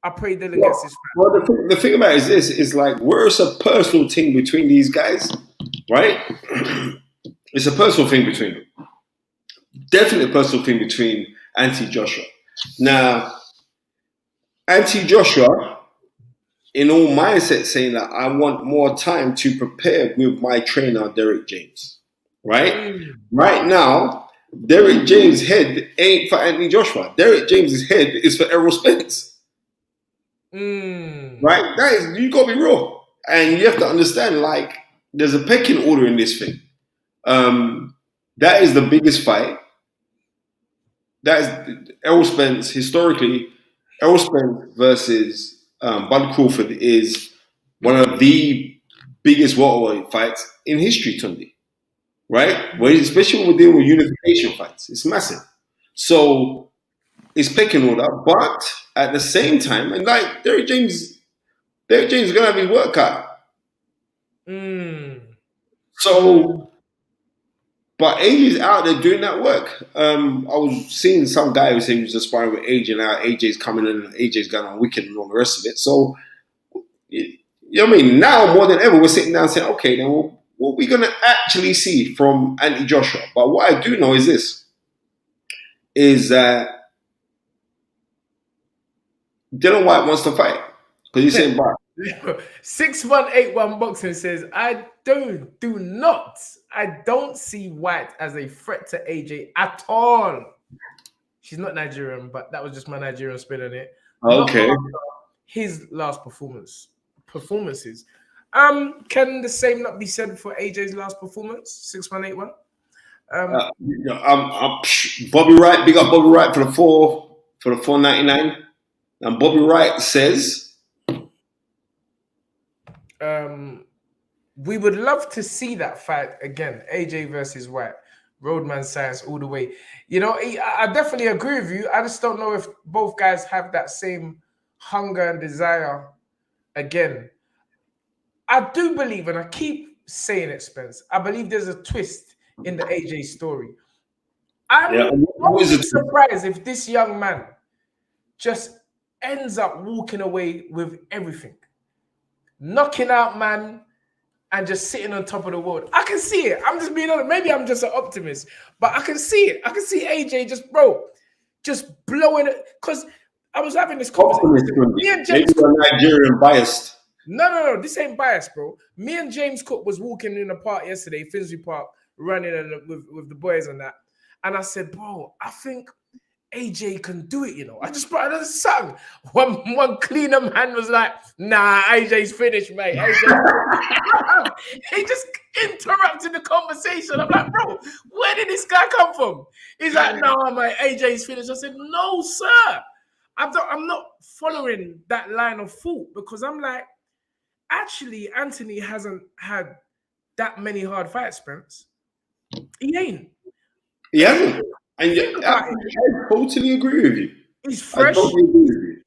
Speaker 1: I pray Dillian gets this fight.
Speaker 2: Well, the thing about it is this: is like where's a personal thing between these guys, right? It's a personal thing between them. Definitely a personal thing between Anthony Joshua. Now, Anthony Joshua, in all mindset, saying that I want more time to prepare with my trainer, Derek James. Right? Right now, Derek James' head ain't for Anthony Joshua. Derek James' head is for Errol Spence. Right? That is, you gotta be real. And you have to understand, like, there's a pecking order in this thing. That is the biggest fight. That is Errol Spence, historically, Errol Spence versus Bud Crawford is one of the biggest welterweight fights in history, Tunde. Right? Especially when we're dealing with unification fights. It's massive. So it's pecking order, but at the same time, and like Derek James is gonna have his work cut. So, but AJ's out there doing that work. I was seeing some guy who said he was aspiring with AJ now. AJ's coming in and AJ's going on wicked and all the rest of it. So, you know what I mean? Now more than ever, we're sitting down saying, okay, then what are we going to actually see from Anthony Joshua? But what I do know is this, is that Dillian White wants to fight. Because he's saying,
Speaker 1: 6181 Boxing says, I don't see White as a threat to AJ at all. She's not Nigerian, but that was just my Nigerian spin on it.
Speaker 2: Okay.
Speaker 1: His last performances. Can the same not be said for AJ's last performance? 6181.
Speaker 2: Bobby Wright, big up Bobby Wright for the 4.99, and Bobby Wright says,
Speaker 1: we would love to see that fight again, AJ versus White, Roadman science all the way. You know, I definitely agree with you. I just don't know if both guys have that same hunger and desire again. I do believe, and I keep saying it, Spence, I believe there's a twist in the AJ story. I'm always surprised if this young man just ends up walking away with everything, knocking out man, and just sitting on top of the world. I can see it. I'm just being honest. Maybe I'm just an optimist, but I can see it. I can see AJ just blowing it. Because I was having this conversation. Me and James
Speaker 2: Cook, Nigerian biased.
Speaker 1: No. This ain't biased, bro. Me and James Cook was walking in the park yesterday, Finsbury Park, running with the boys and that. And I said, bro, I think AJ can do it, you know. I just brought another song. One cleaner man was like, nah, AJ's finished, mate. AJ. He just interrupted the conversation. I'm like, bro, where did this guy come from? He's like, no, mate, AJ's finished. I said, no, sir. I'm not following that line of thought because I'm like, actually, Anthony hasn't had that many hard fights, Spence. He ain't.
Speaker 2: He hasn't. And I totally agree with you.
Speaker 1: He's fresh.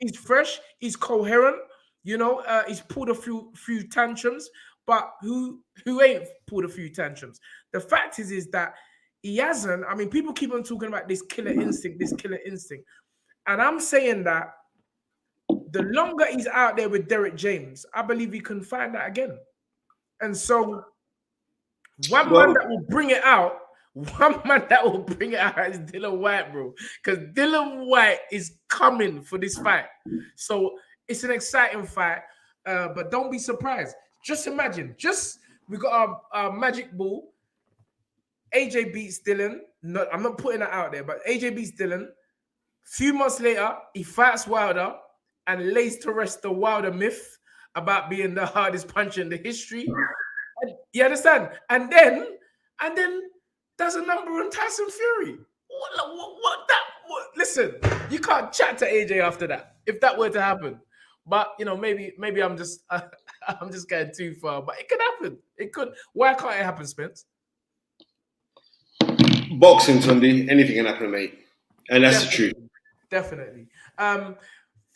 Speaker 1: He's fresh. He's coherent. You know, he's pulled a few tantrums, but who ain't pulled a few tantrums? The fact is that he hasn't. I mean, people keep on talking about this killer instinct, and I'm saying that the longer he's out there with Derek James, I believe he can find that again. And so, one man that will bring it out is Dillian White, bro. Because Dillian White is coming for this fight. So it's an exciting fight. But don't be surprised. Just imagine. We got our magic ball. AJ beats Dillian. I'm not putting that out there, but AJ beats Dillian. Few months later, he fights Wilder and lays to rest the Wilder myth about being the hardest puncher in the history. You understand? And then there's a number on Tyson Fury. Listen, you can't chat to AJ after that if that were to happen. But you know, maybe I'm just getting too far. But it could happen. It could. Why can't it happen, Spence?
Speaker 2: Boxing, Tunde, anything can happen, mate. And that's the truth.
Speaker 1: Definitely.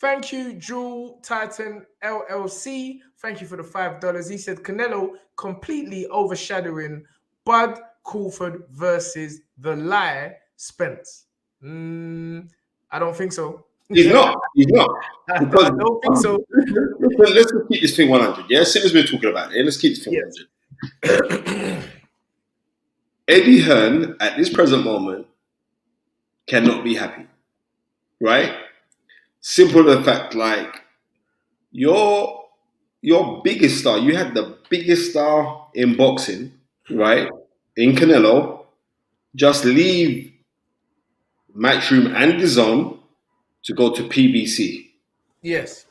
Speaker 1: Thank you, Jewel Titan LLC. Thank you for the $5. He said Canelo completely overshadowing Bud Crawford versus the Lie Spence. I don't think so.
Speaker 2: He's not. Because,
Speaker 1: I don't think so.
Speaker 2: Let's just keep this thing 100. Yeah, as soon as we're talking about it, let's keep this thing 100. Eddie Hearn, at this present moment, cannot be happy. Right? Simple the fact, like, your biggest star, you had the biggest star in boxing, right? In Canelo, just leave Matchroom and DAZN to go to PBC.
Speaker 1: Yes.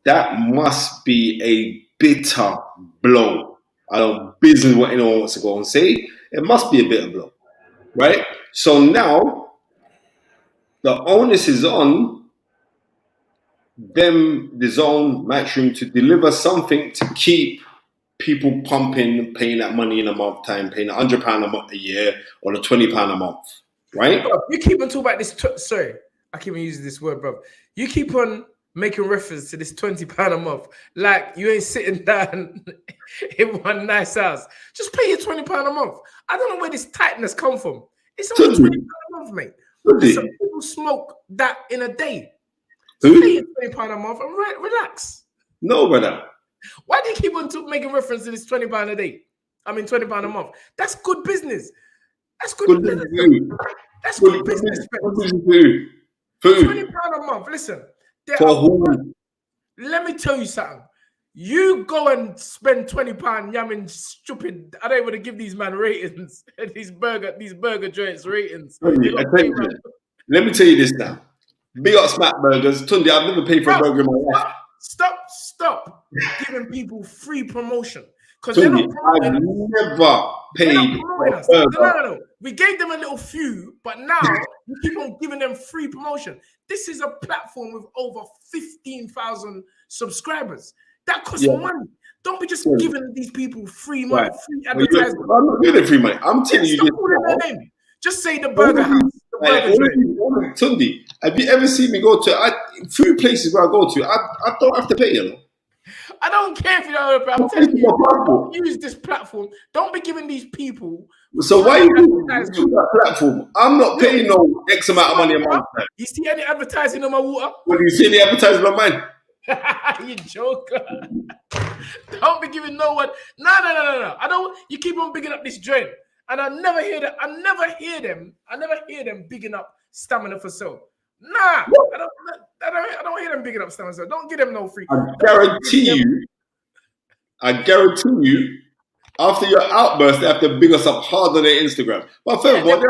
Speaker 2: That must be a bitter blow. I don't business what anyone wants to go and say. It must be a bitter blow, right? So now, the onus is on them, DAZN, Matchroom, to deliver something to keep people pumping, paying that money in a month time, paying £100 a year or the £20 a month, right?
Speaker 1: Bro, you keep on talking about this. Sorry, I keep on using this word, bro. You keep on making reference to this £20 a month, like you ain't sitting down in one nice house. Just pay your £20 a month. I don't know where this tightness come from. It's only £20 a month, mate. Some people smoke that in a day. So pay your £20 a month and relax.
Speaker 2: No, brother.
Speaker 1: Why do you keep on making reference to this £20 a day? I mean, £20 a month. That's good business. That's good business. That's good business.
Speaker 2: Food.
Speaker 1: £20 a month. Listen.
Speaker 2: For who?
Speaker 1: Let me tell you something. You go and spend £20 yamming stupid. I don't even want to give these man ratings. these burger joints ratings.
Speaker 2: Let me tell you this now. Big up Smack Burgers. Tunde, I've never paid for a burger in my life.
Speaker 1: Stop giving people free promotion. because they're not
Speaker 2: I've
Speaker 1: promoting.
Speaker 2: never
Speaker 1: They're not
Speaker 2: paid
Speaker 1: promoting
Speaker 2: for a
Speaker 1: us.
Speaker 2: burger.
Speaker 1: No. We gave them a little few, but now we keep on giving them free promotion. This is a platform with over 15,000 subscribers. That costs money. Don't be just giving these people free money, free advertisement.
Speaker 2: I'm not giving free money. I'm telling you this
Speaker 1: now. Name. Just say the Burger House. The burger
Speaker 2: Tunde, have you ever seen me go to food places where I go to? I don't have to pay, you know.
Speaker 1: I don't care if you don't. I'm telling you, don't use this platform. Don't be giving these people.
Speaker 2: So why you use that platform? I'm not paying no X amount of money a month.
Speaker 1: You see any advertising on my water?
Speaker 2: What do you see any advertising on mine?
Speaker 1: You joker. Don't be giving no one. No. I don't. You keep on bigging up this joint, and I never hear that. I never hear them bigging up Stamina for Soul. Nah, I don't hear them bigging up Stamina for Soul. Don't give them no free.
Speaker 2: I guarantee you, after your outburst, they have to big us up hard on their Instagram. But furthermore,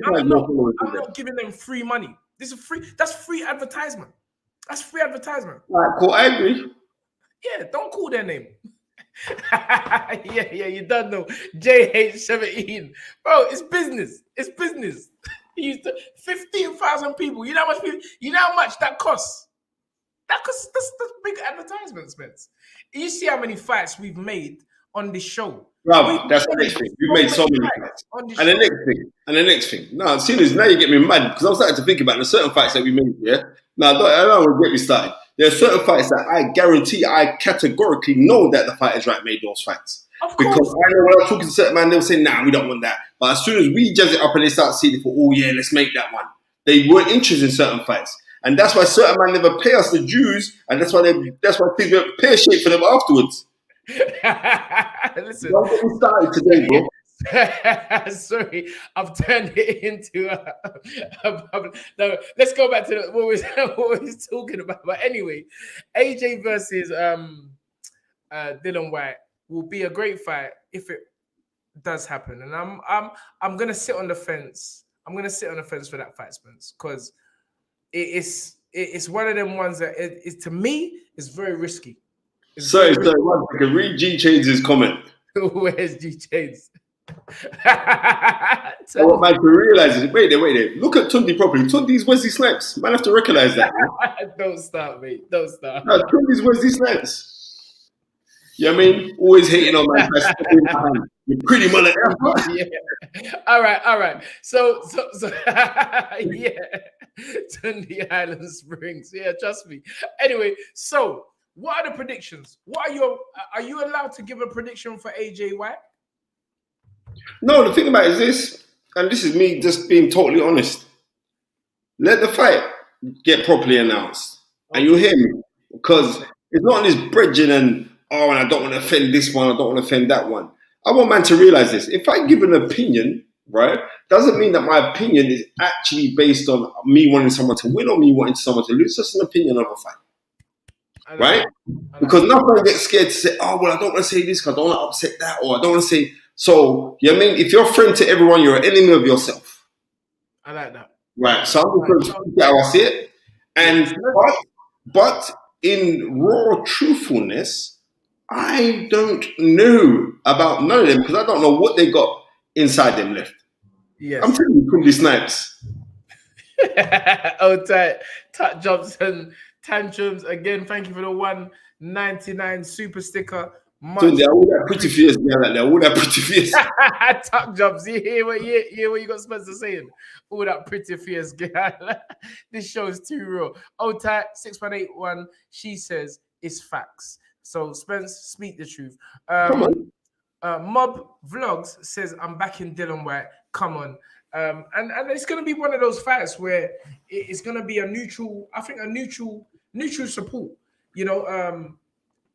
Speaker 1: I'm not giving them free money. This is free. That's free advertisement. That's free advertisement.
Speaker 2: All right, cool. I agree.
Speaker 1: Yeah, don't call their name. yeah, you don't know. JH17. Bro, it's business. It's business. 15,000 people. You know how much people, you know how much that costs? That's big advertisements, Spence. You see how many fights we've made on this show.
Speaker 2: Bro, that's the next thing. We've made so many fights. And the next thing. Now, seeing as now you get me mad because I'm starting to think about the certain fights that we made, yeah? Now, I don't want to get me started. There are certain fights that I guarantee, I categorically know that the Fighters Right made those fights. Because I know when I was talking to certain man, they'll say, nah, we don't want that. But as soon as we jazz it up and they start seeing it for, oh yeah, let's make that one. They weren't interested in certain fights. And that's why certain man never pay us the dues, and that's why people pay a shit for them afterwards.
Speaker 1: Listen,
Speaker 2: don't get me started today, bro.
Speaker 1: Sorry, I've turned it into no. Let's go back to what we was talking about. But anyway, AJ versus Dillian White will be a great fight if it does happen. And I'm gonna sit on the fence. I'm gonna sit on the fence for that fight, Spence, because it's one of them ones that it to me is very risky.
Speaker 2: Sorry, one second. Read G Chains' comment.
Speaker 1: Where's G Chains?
Speaker 2: I want man to realize it. Wait there. Look at Tunde properly. Tunde's Wesley Snipes. Man have to recognize that.
Speaker 1: Don't start, mate. Don't start.
Speaker 2: No, Tunde's Wesley Snipes. You know what I mean? Always hating on man. You're pretty mother.
Speaker 1: Yeah. All right. So yeah. Tunde Island Springs. Yeah, trust me. Anyway, so what are the predictions? Are you allowed to give a prediction for AJ White?
Speaker 2: No, the thing about it is this, and this is me just being totally honest. Let the fight get properly announced. And you'll hear me. Because it's not on this bridging and I don't want to offend this one, I don't want to offend that one. I want man to realize this. If I give an opinion, right, doesn't mean that my opinion is actually based on me wanting someone to win or me wanting someone to lose. It's just an opinion of a fight. Right? Because nothing gets scared to say, oh, well, I don't want to say this because I don't want to upset that, or I don't want to say. So, you know what I mean? If you're a friend to everyone, you're an enemy of yourself.
Speaker 1: I like that.
Speaker 2: Right. So I'm going to speak how I see it. And but in raw truthfulness, I don't know about none of them because I don't know what they got inside them left.
Speaker 1: Yes.
Speaker 2: I'm telling you, Tunde Snipes.
Speaker 1: Oh, Tut Johnson Tantrums again. Thank you for the 199 super sticker.
Speaker 2: Tunde, all that pretty face, all that pretty face.
Speaker 1: Tuck jobs. You hear what you got Spencer saying? All that pretty face, girl. This show is too real. Oh, tight 6181. She says it's facts. So Spence, speak the truth.
Speaker 2: Come on.
Speaker 1: Mob Vlogs says I'm back in Dillian White. Come on. And it's gonna be one of those fights where it's gonna be a neutral support. You know,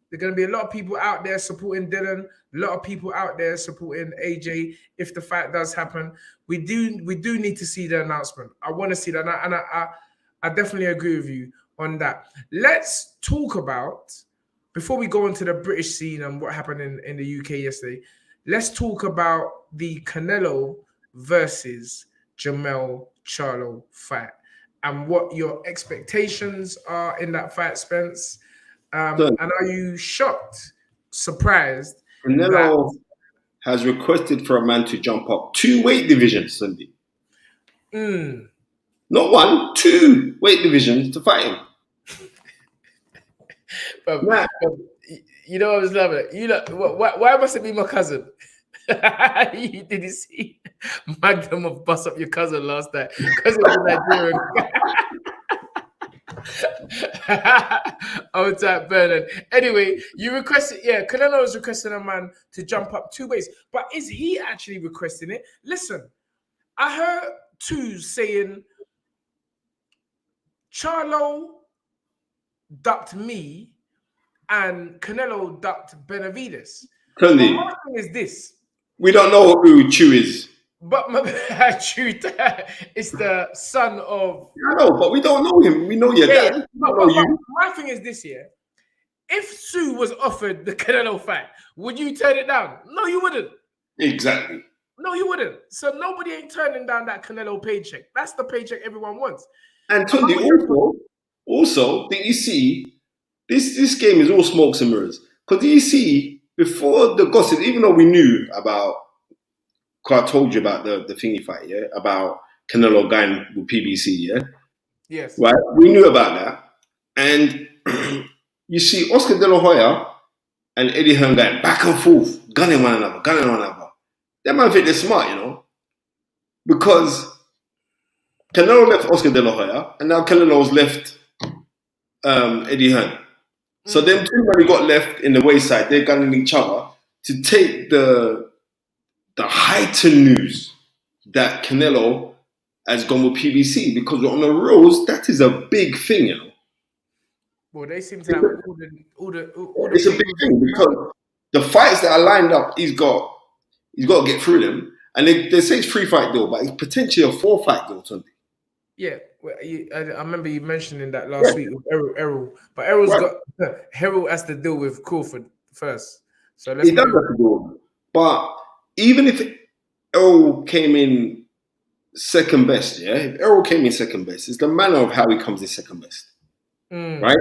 Speaker 1: there are going to be a lot of people out there supporting Dillian, a lot of people out there supporting AJ. If the fight does happen, we do need to see the announcement. I want to see that, and I definitely agree with you on that. Let's talk about, before we go into the British scene and what happened in the UK yesterday, let's talk about the Canelo versus Jamel Charlo fight and what your expectations are in that fight, Spence. And are you shocked surprised
Speaker 2: Canelo has requested for a man to jump up 2 weight divisions, Sunday. Not 1, 2 weight divisions to fight him.
Speaker 1: You know, I was loving it. You know, why must it be my cousin? Did you see Magnum of bust up your cousin last night? Because it was Nigerian. Oh, type Bernard. Anyway, you requested, Canelo is requesting a man to jump up 2 weights. But is he actually requesting it? Listen, I heard two saying Charlo ducked me and Canelo ducked Benavides.
Speaker 2: Tunde,
Speaker 1: My thing is this.
Speaker 2: we don't know who Chew is.
Speaker 1: But Chew is the son of...
Speaker 2: I know, but we don't know him. We know your dad.
Speaker 1: But my thing is this, if Sue was offered the Canelo fight, would you turn it down? No, you wouldn't.
Speaker 2: Exactly.
Speaker 1: No, you wouldn't. So nobody ain't turning down that Canelo paycheck. That's the paycheck everyone wants.
Speaker 2: And Tunde, also, did you see, this game is all smokes and mirrors. Because did you see, before the gossip, even though we knew about, because I told you about the thingy fight, about Canelo going with PBC,
Speaker 1: Yes.
Speaker 2: Right? We knew about that. And you see Oscar De La Hoya and Eddie Hearn going back and forth, gunning one another. That man think they're smart, you know? Because Canelo left Oscar De La Hoya, and now Canelo's left Eddie Hearn. So them two men got left in the wayside. They're gunning each other to take the heightened news that Canelo has gone with PBC, because on the rules, that is a big thing, you know.
Speaker 1: Well, they seem to have all the
Speaker 2: It's a big thing, because the fights that are lined up, he's got to get through them. And they say it's 3-fight deal, but it's potentially a 4-fight deal, Tunde.
Speaker 1: Yeah, well, I remember you mentioning that last week with Errol. But Errol's got Errol has to deal with Crawford first. So let's.
Speaker 2: He does have to deal with it. But even if Errol came in second best, if Errol came in second best, it's the manner of how he comes in second best, right?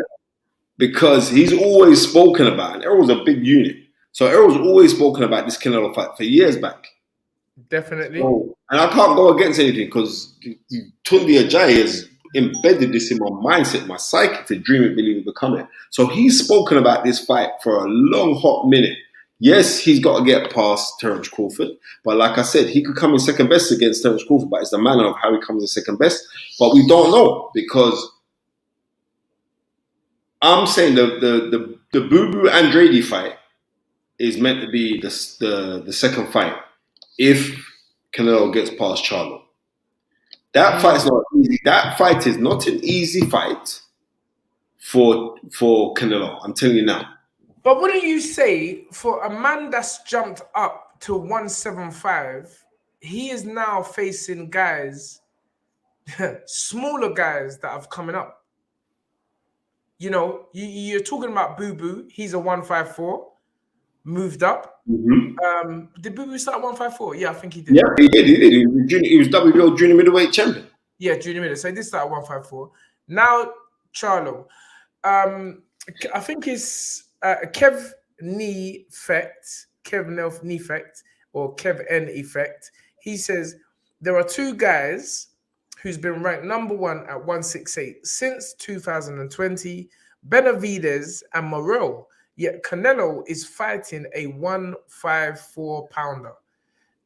Speaker 2: Because he's always spoken about, and Errol's a big unit. So Errol's always spoken about this Canelo fight for years back.
Speaker 1: Definitely.
Speaker 2: So, and I can't go against anything, because TUNDE AJAYI has embedded this in my mindset, my psyche, to dream it, believe it, become it. So he's spoken about this fight for a long, hot minute. Yes, he's got to get past Terence Crawford. But like I said, he could come in second best against Terence Crawford, but it's the manner of how he comes in second best. But we don't know, because I'm saying the Boo Boo Andrade fight is meant to be the second fight if Canelo gets past Charlo. That fight's not easy. That fight is not an easy fight for Canelo. I'm telling you now.
Speaker 1: But wouldn't you say, for a man that's jumped up to 175, he is now facing guys, smaller guys that have coming up? You know, you're talking about Boo Boo. He's a 154, moved up. Did Boo Boo start at 154? Yeah, I think he did.
Speaker 2: Yeah, he did. He was WBO junior middleweight champion. Yeah,
Speaker 1: junior middleweight. So he did start at 154. Now, Charlo. I think it's Kev Knee Effect, Kev Nelf Knee Effect, or Kev N Effect. He says there are two guys who's been ranked number 1 at 168 since 2020, Benavides and Morrell. Yet Canelo is fighting a 154 pounder.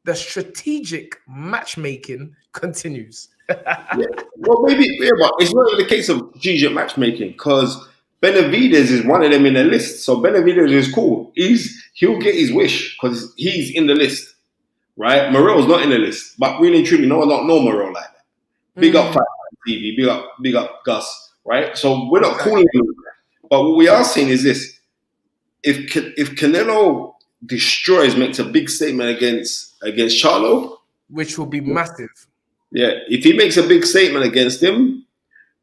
Speaker 1: The strategic matchmaking continues.
Speaker 2: Well, maybe, but it's not the case of strategic matchmaking, because Benavides is one of them in the list. So Benavides is cool. He'll get his wish because he's in the list, right? Morrell's not in the list, but really and truly, no one don't know Morrell like that. Big up Fight TV, big up Gus, right? So we're not calling him. But what we are saying is this: if Canelo destroys, makes a big statement against Charlo,
Speaker 1: which will be massive.
Speaker 2: Yeah, if he makes a big statement against him,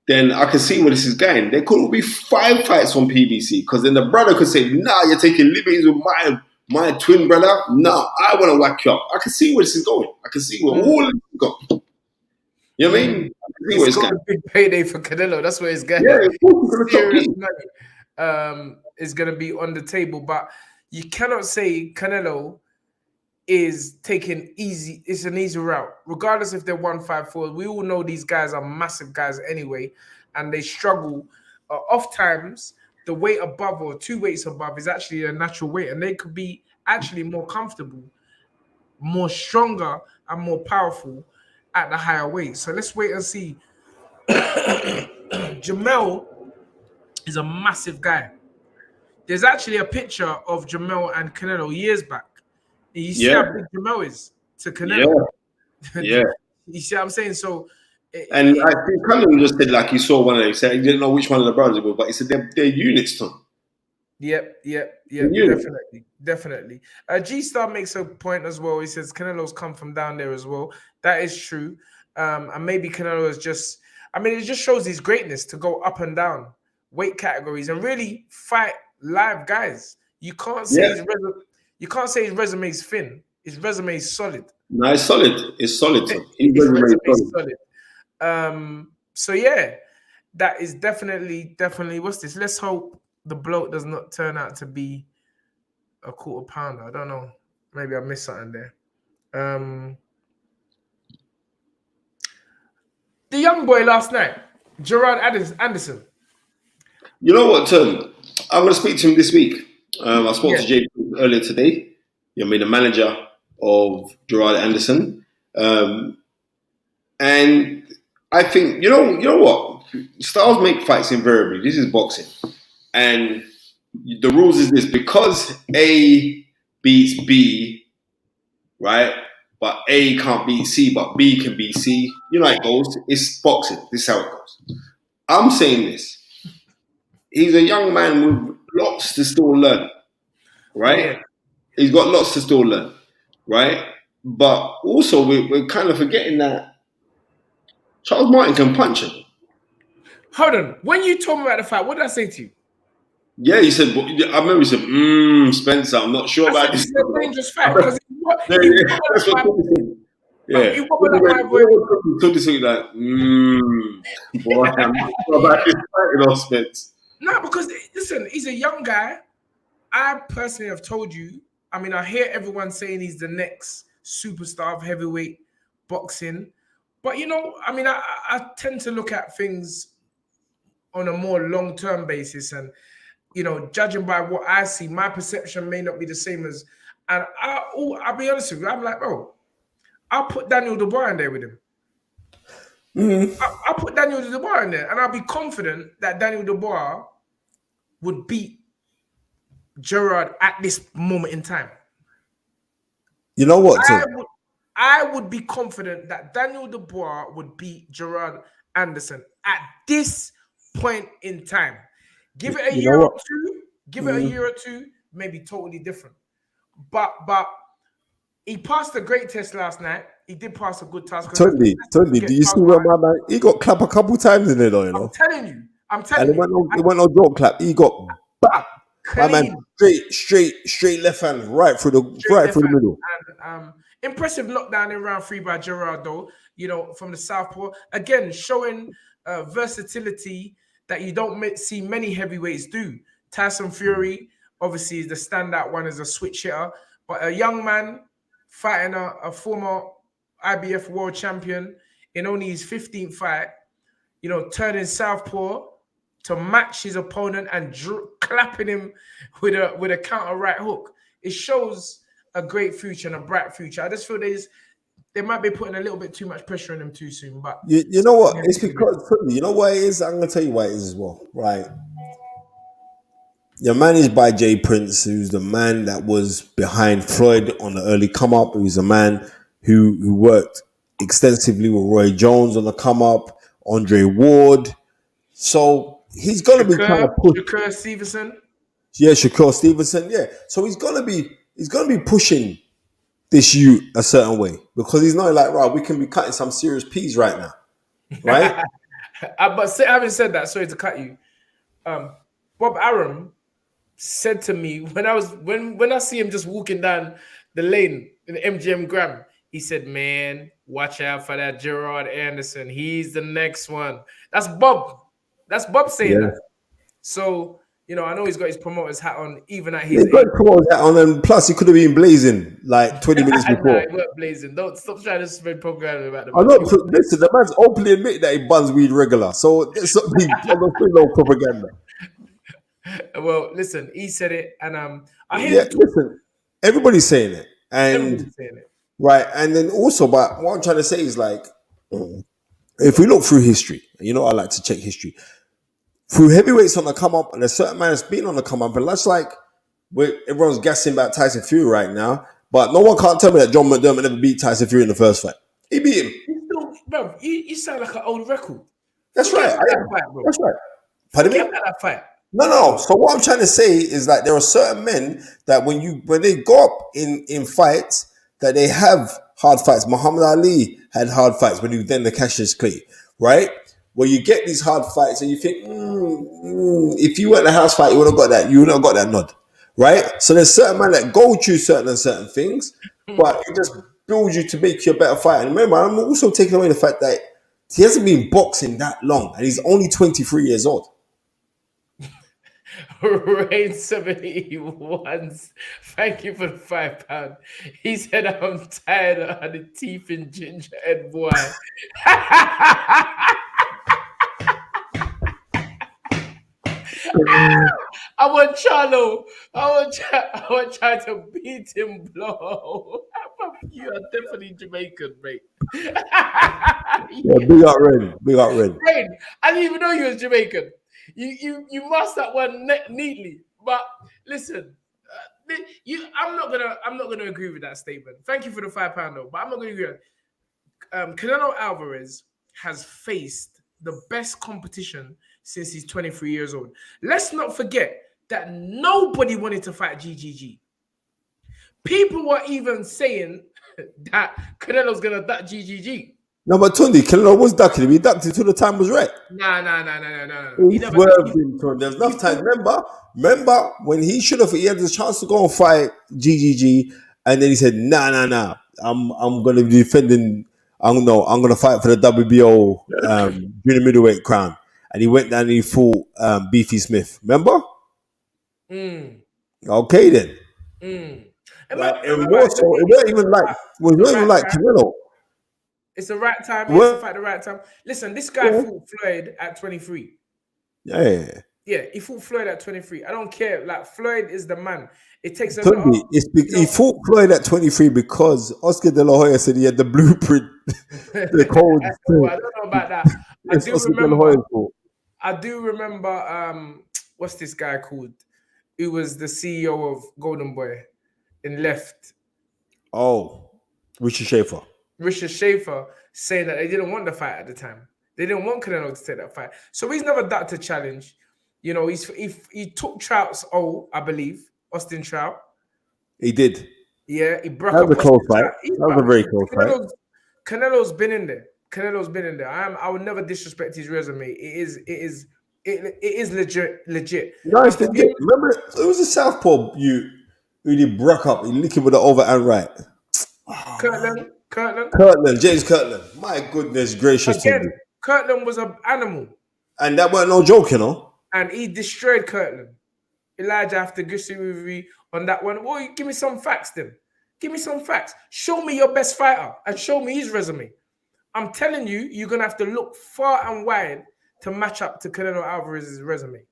Speaker 2: then I can see where this is going. There could be 5 fights on PBC, because then the brother could say, "Nah, you're taking liberties with my twin brother. No, I want to whack you up." I can see where this is going. I can see where all this is going. You know what I mean?
Speaker 1: It's got a big payday for Canelo. That's where it's going.
Speaker 2: Yeah,
Speaker 1: Serious money is going to be on the table. But you cannot say Canelo is taking easy. It's an easy route, regardless if they're 154. We all know these guys are massive guys anyway, and they struggle. Oft times, the weight above or 2 weights above is actually a natural weight, and they could be actually more comfortable, more stronger, and more powerful at the higher weight. So let's wait and see. Jamel is a massive guy. There's actually a picture of Jamel and Canelo years back. And you see how big Jamel is to Canelo.
Speaker 2: Yeah.
Speaker 1: You see what I'm saying? So,
Speaker 2: and I think Cunningham just said like he saw one of them. He said he didn't know which one of the brothers it was, but he said they're units, Tom.
Speaker 1: Yep, definitely. G Star makes a point as well. He says Canelo's come from down there as well. That is true. And maybe Canelo is just, I mean, it just shows his greatness to go up and down weight categories and really fight live guys. You can't say his resume is thin. His resume is solid.
Speaker 2: No, it's solid. It's solid.
Speaker 1: His resume is solid. So yeah, that is definitely. What's this? Let's hope the bloke does not turn out to be a quarter pounder. I don't know. Maybe I missed something there. The young boy last night, Gerard Anderson.
Speaker 2: You know what, I'm going to speak to him this week. I spoke to Jay earlier today. You know, the manager of Gerard Anderson. And I think, you know what? Styles make fights invariably. This is boxing. And the rules is this. Because A beats B, right? But A can't beat C, but B can beat C. You know how it goes. It's boxing. This is how it goes. I'm saying this. He's a young man with lots to still learn, right? Yeah. He's got lots to still learn, right? But also, we're kind of forgetting that Charles Martin can punch him.
Speaker 1: Hold on. When you told me about the fight, what did I say to you?
Speaker 2: Yeah, you said, I remember you said, Spencer, I'm not sure about this.
Speaker 1: It's a dangerous fight. Because
Speaker 2: that's what he said. Yeah. He told this like, boy, I'm not sure about this fight, Spence.
Speaker 1: No, because listen, he's a young guy. I personally have told you. I mean, I hear everyone saying he's the next superstar of heavyweight boxing, but I mean, I tend to look at things on a more long-term basis, and judging by what I see, my perception may not be the same as. And I'll be honest with you, I'm like, bro, I'll put Daniel Dubois in there with him. I'll put Daniel Dubois in there, and I'll be confident that Daniel Dubois would beat Gerard at this moment in time.
Speaker 4: You know what?
Speaker 1: I would be confident that Daniel Dubois would beat Gerard Anderson at this point in time. Give it a year or two. Give it a year or two. Maybe totally different. But he passed a great test last night. He did pass a good test.
Speaker 4: Totally. Do you see where my man? He got clapped a couple times in there, though.
Speaker 1: I'm telling you. And
Speaker 4: it went on drop clap. He got bap. My man, straight left hand, right through the middle.
Speaker 1: And impressive knockdown in round 3 by Gerard, though. From the southpaw, again showing versatility that you don't see many heavyweights do. Tyson Fury, obviously, is the standout one as a switch hitter, but a young man fighting a former IBF world champion in only his 15th fight, turning southpaw to match his opponent and clapping him with a counter right hook. It shows a great future and a bright future. I just feel they might be putting a little bit too much pressure on him too soon. But
Speaker 4: you know what? It's because you know what it is. I'm gonna tell you why it is as well. Right, your man is by Jay Prince, who's the man that was behind Floyd on the early come up. Who's a man who worked extensively with Roy Jones on the come up, Andre Ward. So he's gonna be trying to push
Speaker 1: Shakur Stevenson.
Speaker 4: Yeah, Shakur Stevenson. Yeah, so he's gonna be pushing this youth a certain way because he's not like, right, we can be cutting some serious peas right now, right?
Speaker 1: But having said that, sorry to cut you. Bob Arum said to me when I see him just walking down the lane in the MGM Grand, he said, "Man, watch out for that Gerard Anderson. He's the next one." That's Bob. That's Bob saying that. So You know, I know he's got his promoter's hat on, even at
Speaker 4: He
Speaker 1: his
Speaker 4: got
Speaker 1: age.
Speaker 4: promoted that on, and plus he could have been blazing like 20 minutes
Speaker 1: Nah,
Speaker 4: before.
Speaker 1: he weren't blazing. Don't stop trying to spread propaganda about the
Speaker 4: I'm
Speaker 1: man.
Speaker 4: not listen. The man's openly admit that he buns weed regular, so there's something I'm not saying no propaganda.
Speaker 1: Well, listen, he said it, and I hear
Speaker 4: Yeah,
Speaker 1: him talk.
Speaker 4: listen, everybody's saying it, and
Speaker 1: Everybody's saying it.
Speaker 4: right, and then also, but what I'm trying to say is like, if we look through history, you know, I like to check history through heavyweights on the come up, and a certain man has been on the come up, and that's like where everyone's guessing about Tyson Fury right now, but no one can't tell me that John McDermott never beat Tyson Fury in the first fight. He beat him.
Speaker 1: Bro, you sound like an old record.
Speaker 4: That's
Speaker 1: Forget
Speaker 4: right.
Speaker 1: about that fight, bro.
Speaker 4: That's right. Pardon
Speaker 1: Forget
Speaker 4: me?
Speaker 1: about that fight.
Speaker 4: No. So what I'm trying to say is that there are certain men that when they go up in fights, that they have hard fights. Muhammad Ali had hard fights when he was then the Cassius Clay, right? Where you get these hard fights and you think, if you weren't a house fight, you would have got that. You would have got that nod, right? So there's certain men that go through certain things, but it just builds you to make you a better fighter. And remember, I'm also taking away the fact that he hasn't been boxing that long, and he's only 23 years old.
Speaker 1: Rain 71. Thank you for the £5. He said, I'm tired of the teeth in ginger head boy. I want Charlo. I want try to beat him blow. You are definitely Jamaican, mate.
Speaker 4: Yeah, big up Ren. Big up Ren.
Speaker 1: Rain, I didn't even know you was Jamaican. You masked that one neatly. But listen, I'm not gonna agree with that statement. Thank you for the £5 though, but I'm not gonna agree. Canelo Alvarez has faced the best competition since he's 23 years old. Let's not forget that nobody wanted to fight GGG. People were even saying that Canelo's gonna duck GGG.
Speaker 4: No, but Tunde, Canelo was ducking him. He ducked it till the time was right.
Speaker 1: No.
Speaker 4: He swerved him, Tunde. There's enough time. Remember when he should have, he had the chance to go and fight GGG, and then he said, nah. I'm gonna be defending. I'm gonna fight for the WBO junior middleweight crown. And he went down and he fought Beefy Smith. Remember? Okay then. It wasn't even like Canelo.
Speaker 1: It's the right time. It's to fight the right time. Listen, this guy fought Floyd at 23.
Speaker 4: Yeah,
Speaker 1: he fought Floyd at 23. I don't care. Like, Floyd is the man. It takes a
Speaker 4: lot. He fought Floyd at 23 because Oscar De La Hoya said he had the blueprint. The code.
Speaker 1: I don't know about that. I do remember. What's this guy called? Who was the CEO of Golden Boy and left?
Speaker 4: Oh, Richard Schaefer.
Speaker 1: Richard Schaefer saying that they didn't want the fight at the time. They didn't want Canelo to take that fight. So he's never ducked a challenge. You know, he took Trout's I believe, Austin Trout.
Speaker 4: He did.
Speaker 1: Yeah, he broke
Speaker 4: up. That was a close fight.
Speaker 1: That was a very close fight. Canelo's been in there. I would never disrespect his resume. It is legit.
Speaker 4: Nice. Remember, it was a southpaw who did broke up. He licked him with the overhand right. Kirtland, James Kirtland. My goodness gracious.
Speaker 1: Again, Kirtland was an animal.
Speaker 4: And that weren't no joke, you know.
Speaker 1: And he destroyed Kirtland. Elijah after Gussie movie on that one. Well, give me some facts then. Give me some facts. Show me your best fighter and show me his resume. I'm telling you, you're going to have to look far and wide to match up to Canelo Alvarez's resume.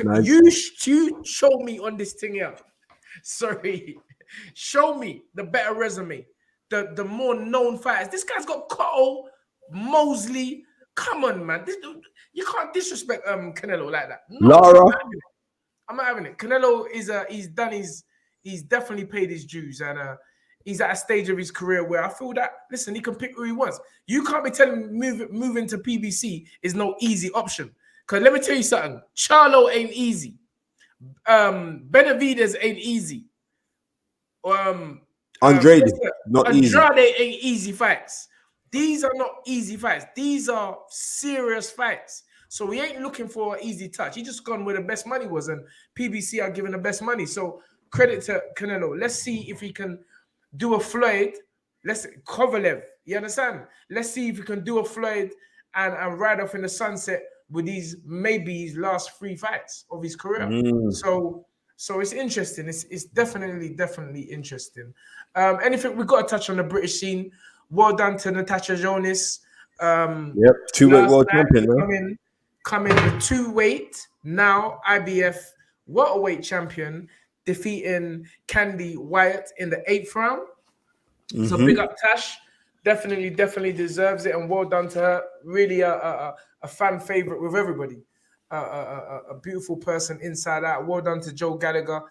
Speaker 1: Nice. You show me on this thing here. Sorry. Show me the better resume. The more known fighters. This guy's got Cotto, Mosley. Come on, man. You can't disrespect Canelo like that. No,
Speaker 4: Lara.
Speaker 1: I'm not having it. Canelo he's definitely paid his dues, and he's at a stage of his career where I feel that, listen, he can pick who he wants. You can't be telling me moving to PBC is no easy option. Because let me tell you something. Charlo ain't easy. Benavidez ain't easy.
Speaker 4: Andrade, not easy.
Speaker 1: Andrade ain't easy fights. These are not easy fights. These are serious fights. So we ain't looking for an easy touch. He just gone where the best money was, and PBC are giving the best money. So credit to Canelo. Let's see if he can do a Floyd. Kovalev, you understand? Let's see if he can do a Floyd and ride off in the sunset with these maybe his last 3 fights of his career.
Speaker 4: Mm.
Speaker 1: So it's interesting. It's definitely interesting. Anything we got to touch on the British scene? Well done to Natasha Jonas.
Speaker 4: Yep, 2-weight world champion.
Speaker 1: Coming the 2-weight now IBF welterweight champion, defeating Candy Whyte in the 8th round. So big up Tash. Definitely deserves it, and well done to her. Really a fan favorite with everybody. A beautiful person inside out. Well done to Joe Gallagher.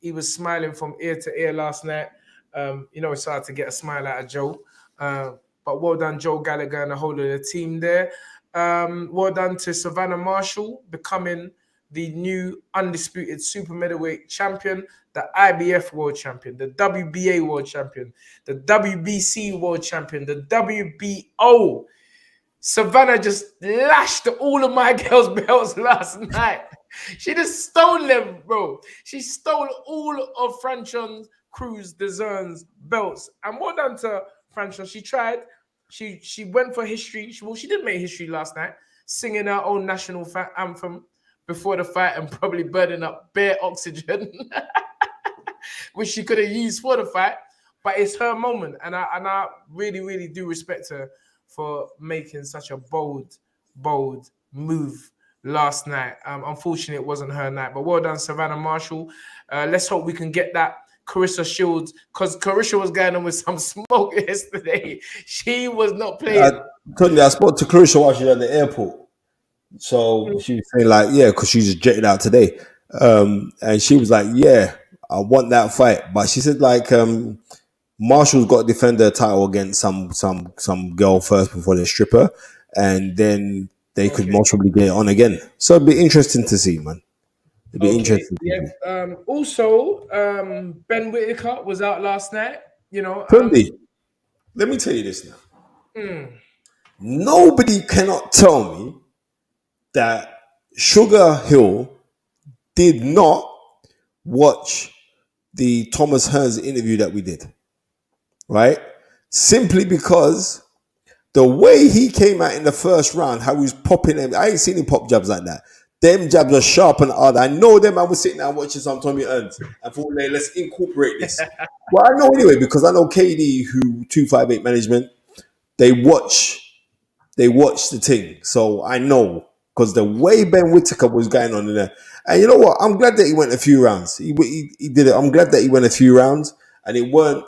Speaker 1: He was smiling from ear to ear last night. It's hard to get a smile out of Joe. But well done, Joe Gallagher and the whole of the team there. Well done to Savannah Marshall, becoming the new undisputed super middleweight champion, the IBF world champion, the WBA world champion, the WBC world champion, the WBO. Savannah just lashed all of my girls' belts last night. She just stole them, bro. She stole all of Franchon-Cruz DAZN's belts. And well done to Franchon. She tried. She went for history. She did make history last night, singing her own national anthem before the fight and probably burning up bare oxygen, which she could have used for the fight. But it's her moment, and I really do respect her for making such a bold move last night. Unfortunately, it wasn't her night, but well done, Savannah Marshall. Let's hope we can get that Carissa Shields, because Carissa was going on with some smoke yesterday. She was not playing.
Speaker 4: I spoke to Carissa while she was at the airport. So she was saying like, yeah, because she just jetted out today. And she was like, yeah, I want that fight. But she said like Marshall's got to defend her title against some girl first before they strip her. And then they could most probably get it on again. So it'd be interesting to see, man. It'd be interesting.
Speaker 1: Yeah. Also, Ben Whittaker was out last night.
Speaker 4: TUNDE, let me tell you this now. Nobody cannot tell me that Sugar Hill did not watch the Thomas Hearns interview that we did, right? Simply because the way he came out in the first round, how he was popping them, I ain't seen him pop jabs like that. Them jabs are sharp and hard. I know them. I was sitting there watching some Tommy Hearns and thought, let's incorporate this. Well, I know anyway, because I know KD, who 258 management, they watch the thing. So I know, because the way Ben Whittaker was going on in there. And you know what? I'm glad that he went a few rounds. He did it. I'm glad that he went a few rounds, and it weren't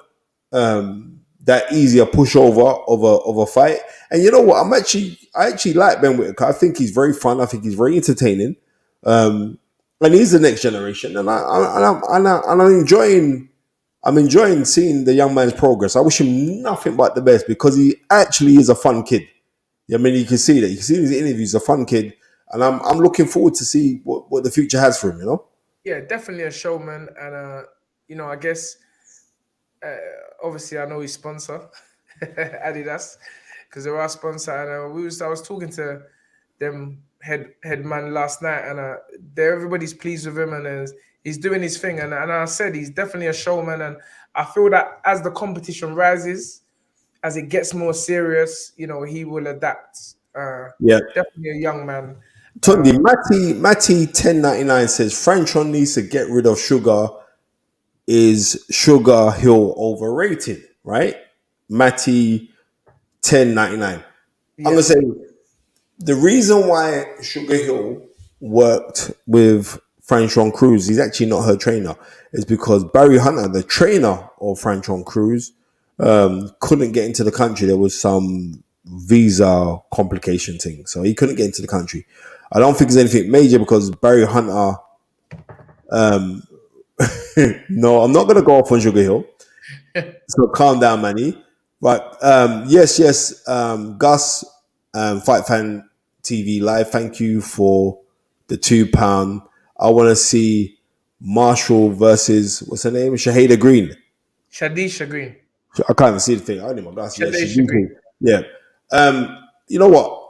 Speaker 4: that easy a pushover of a fight. And you know what? I actually like Ben Whittaker. I think he's very fun. I think he's very entertaining. And he's the next generation. And I'm enjoying seeing the young man's progress. I wish him nothing but the best, because he actually is a fun kid. I mean, you can see that. You can see in his interviews, he's a fun kid. And I'm looking forward to see what the future has for him,
Speaker 1: Yeah, definitely a showman. And, I guess, obviously, I know his sponsor, Adidas, because they're our sponsor. And I was talking to them head man last night, and everybody's pleased with him, and he's doing his thing. And I said he's definitely a showman. And I feel that as the competition rises, as it gets more serious, he will adapt. Definitely a young man.
Speaker 4: TUNDE, Matty 1099 says Franchon needs to get rid of Sugar. Is Sugar Hill overrated? Right? Matty 1099. I'm gonna say the reason why Sugar Hill worked with Franchon-Cruz, he's actually not her trainer, is because Barry Hunter, the trainer of Franchon-Cruz, couldn't get into the country. There was some visa complication thing, so he couldn't get into the country. I don't think there's anything major, because Barry Hunter no, I'm not gonna go off on Sugar Hill. So calm down, Manny. But yes, Gus, Fight Fan TV Live, thank you for the £2. I want to see Marshall versus, what's her name? Shahida Green.
Speaker 1: Shadisha Green.
Speaker 4: I can't even see the thing. I need my glasses.
Speaker 1: Shadisha Green.
Speaker 4: Yeah. You know what?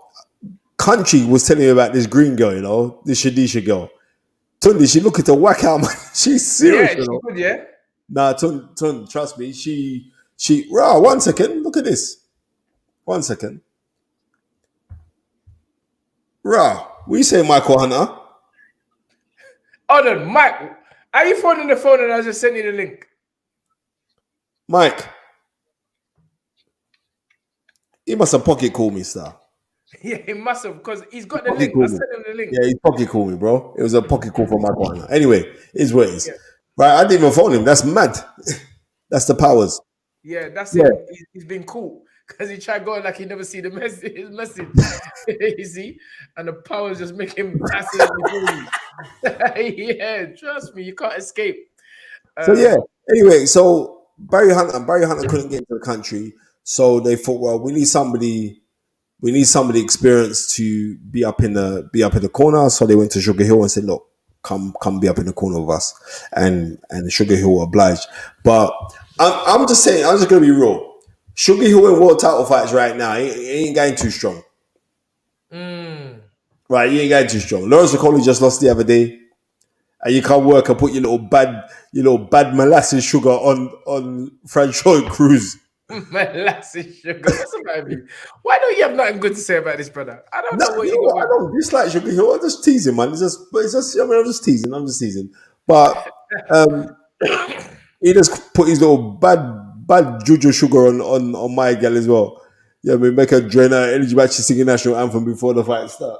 Speaker 4: Country was telling me about this green girl, this Shadisha girl. TUNDE, she looking to whack out, man. She's serious.
Speaker 1: Yeah, she could, yeah.
Speaker 4: Nah, TUNDE, trust me. She. Wow, 1 second. Look at this. 1 second. Wow. What you say, Michael Hunter?
Speaker 1: Oh no, Mike. Are you phoning the phone and I just sent you the link?
Speaker 4: Mike. He must have pocket called me, sir.
Speaker 1: Yeah, he must have, because he's got the
Speaker 4: Pocket
Speaker 1: link. I
Speaker 4: called
Speaker 1: sent
Speaker 4: me.
Speaker 1: him the link.
Speaker 4: Yeah, he pocket called me, bro. It was a pocket call from Michael Hunter. Anyway, it's what it is.
Speaker 1: Yeah.
Speaker 4: Right, I didn't even phone him. That's mad. That's the powers.
Speaker 1: Yeah, that's
Speaker 4: Yeah.
Speaker 1: him. He's been cool because he tried going like he never see his message. You see, and the powers just make him accidentally fool you. Yeah, trust me, you can't escape.
Speaker 4: So yeah. Anyway, so Barry Hunter couldn't get into the country, so they thought, well, we need somebody experienced to be up in the corner. So they went to Sugar Hill and said, look, come be up in the corner with us, and Sugar Hill obliged. But I'm just saying, I'm just gonna be real. Sugar Hill in world title fights right now, he ain't going too strong. Right, he ain't going too strong. Lawrence Okoli just lost the other day. And you can't work and put your little bad molasses sugar on Franchon-Cruz.
Speaker 1: Molasses sugar. What's about you? Why don't you have nothing good to say about this brother? I don't know what you got.
Speaker 4: I don't dislike Sugar Hill. I'm just teasing, man. It's just. I mean, I'm just teasing. But he just put his little bad juju sugar on my gal as well. Yeah, I mean, make her drain her energy back. She's singing national anthem before the fight start.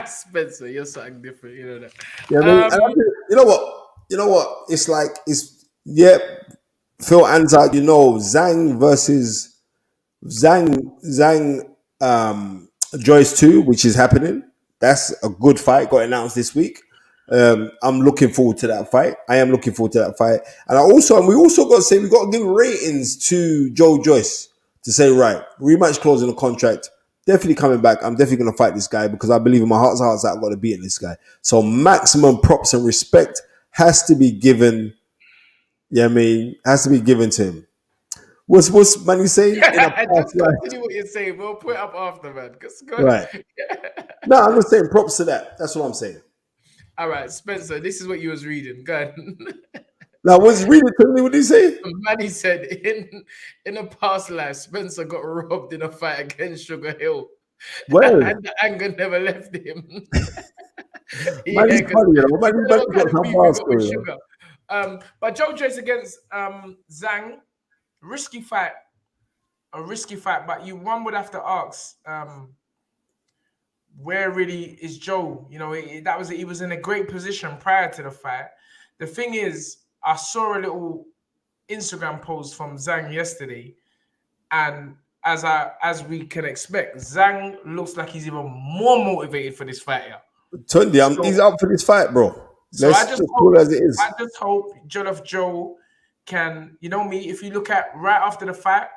Speaker 1: Spencer, you're something different, you know that.
Speaker 4: Yeah, I mean, you know what? It's like Phil Anzac, Zhang versus Zhang Joyce 2, which is happening. That's a good fight, got announced this week. I'm looking forward to that fight. I am looking forward to that fight. And we also got to say we got to give ratings to Joe Joyce to say, right, rematch clause in the contract. Definitely coming back. I'm definitely going to fight this guy because I believe in my heart's hearts that I've got to beat this guy. So maximum props and respect has to be given. Yeah, I mean, has to be given to him. What's Manny saying?
Speaker 1: Just continue what you're saying. We'll put it up after, man.
Speaker 4: Right. No, I'm just saying props to that. That's what I'm saying.
Speaker 1: All right, Spencer, this is what you was reading. Go ahead.
Speaker 4: Now, what's reading? What did he say?
Speaker 1: Manny said in a past life, Spencer got robbed in a fight against Sugar Hill.
Speaker 4: Well,
Speaker 1: and the anger never left him.
Speaker 4: Manny's funny, you know. Manny's got some bars for you.
Speaker 1: But Joe Joyce against Zhang, risky fight. A risky fight, but one would have to ask, where really is Joe? You know, he was in a great position prior to the fight. The thing is, I saw a little Instagram post from Zhang yesterday, and as we can expect, Zhang looks like he's even more motivated for this fight here.
Speaker 4: TUNDE, he's up for this fight, bro.
Speaker 1: So I just hope Joe can, you know me, if you look at right after the fight,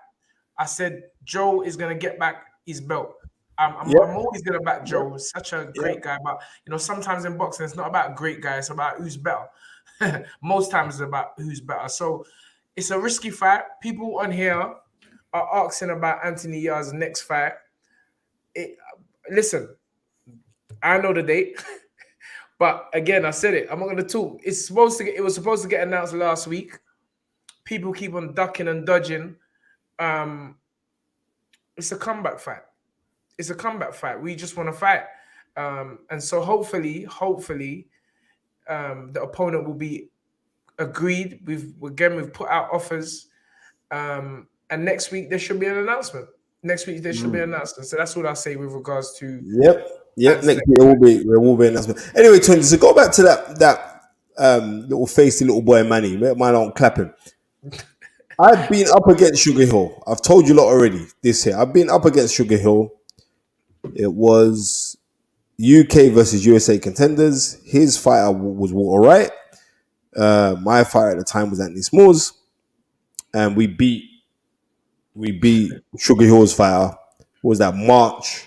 Speaker 1: I said Joe is gonna get back his belt. I'm always gonna back Joe. He's such a great guy, but sometimes in boxing it's not about great guy, it's about who's better. Most times it's about who's better. So it's a risky fight. People on here are asking about Anthony Yarde's next fight. Listen, I know the date, but again, I said it. I'm not going to talk. It was supposed to get announced last week. People keep on ducking and dodging. It's a comeback fight. It's a comeback fight. We just want to fight, and so hopefully, the opponent will be agreed. We've put out offers, and next week there should be an announcement. So that's what I say with regards to.
Speaker 4: Yep. Next week there will be an announcement. Anyway, Tony, so go back to that little facey little boy Manny. Mine aren't clapping. I've been up against Sugar Hill. I've told you a lot already this year. I've been up against Sugar Hill. It was UK versus USA contenders. His fighter was Walter Wright. My fighter at the time was Anthony Smalls, and we beat Sugar Hill's fighter. What was that? March?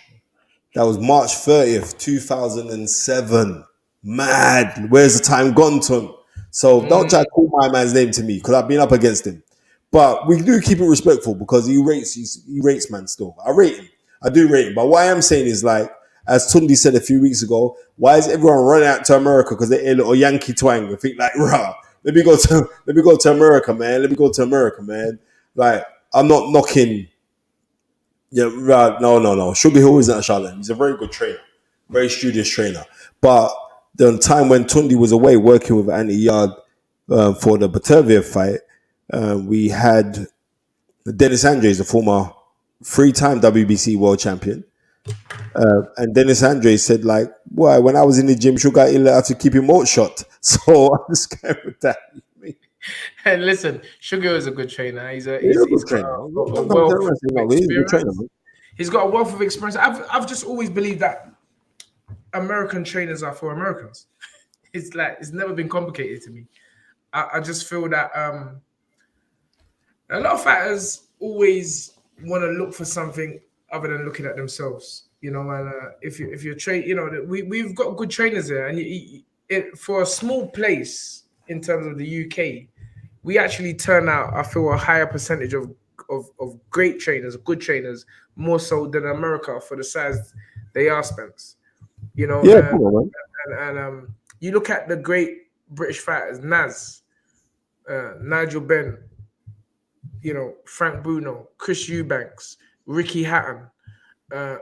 Speaker 4: That was March 30th, 2007. Mad. Where's the time gone, Tom? So don't try to call my man's name to me because I've been up against him. But we do keep it respectful because he rates man still. I rate him. I do rate him. But what I am saying is, like, as Tunde said a few weeks ago, why is everyone running out to America because they hear a little Yankee twang and think like, rah, let me go to America, man. Let me go to America, man. Like, I'm not knocking. Yeah, right. No. Sugar Hill isn't a charlatan. He's a very good trainer. very studious trainer. But the time when Tunde was away working with Andy Yard for the Batavia fight, we had Dennis Andres, the former 3-time WBC world champion. And Dennis Andres said, like, "Why? When I was in the gym, Sugar, he'll have to keep him out shot." So I'm just going with that.
Speaker 1: And listen, Sugar is a good trainer. He's
Speaker 4: He's a good trainer. He's a good trainer, man.
Speaker 1: He's got a wealth of experience. I've just always believed that American trainers are for Americans. It's like it's never been complicated to me. I just feel that a lot of fighters always want to look for something other than looking at themselves. You know, and if you're train, you know, we've got good trainers there, and for a small place in terms of the UK, we actually turn out, I feel, a higher percentage of great trainers, good trainers, more so than America for the size they are, Spence. You know,
Speaker 4: Yeah,
Speaker 1: and you look at the great British fighters, Nigel Benn, you know, Frank Bruno, Chris Eubanks, Ricky Hatton,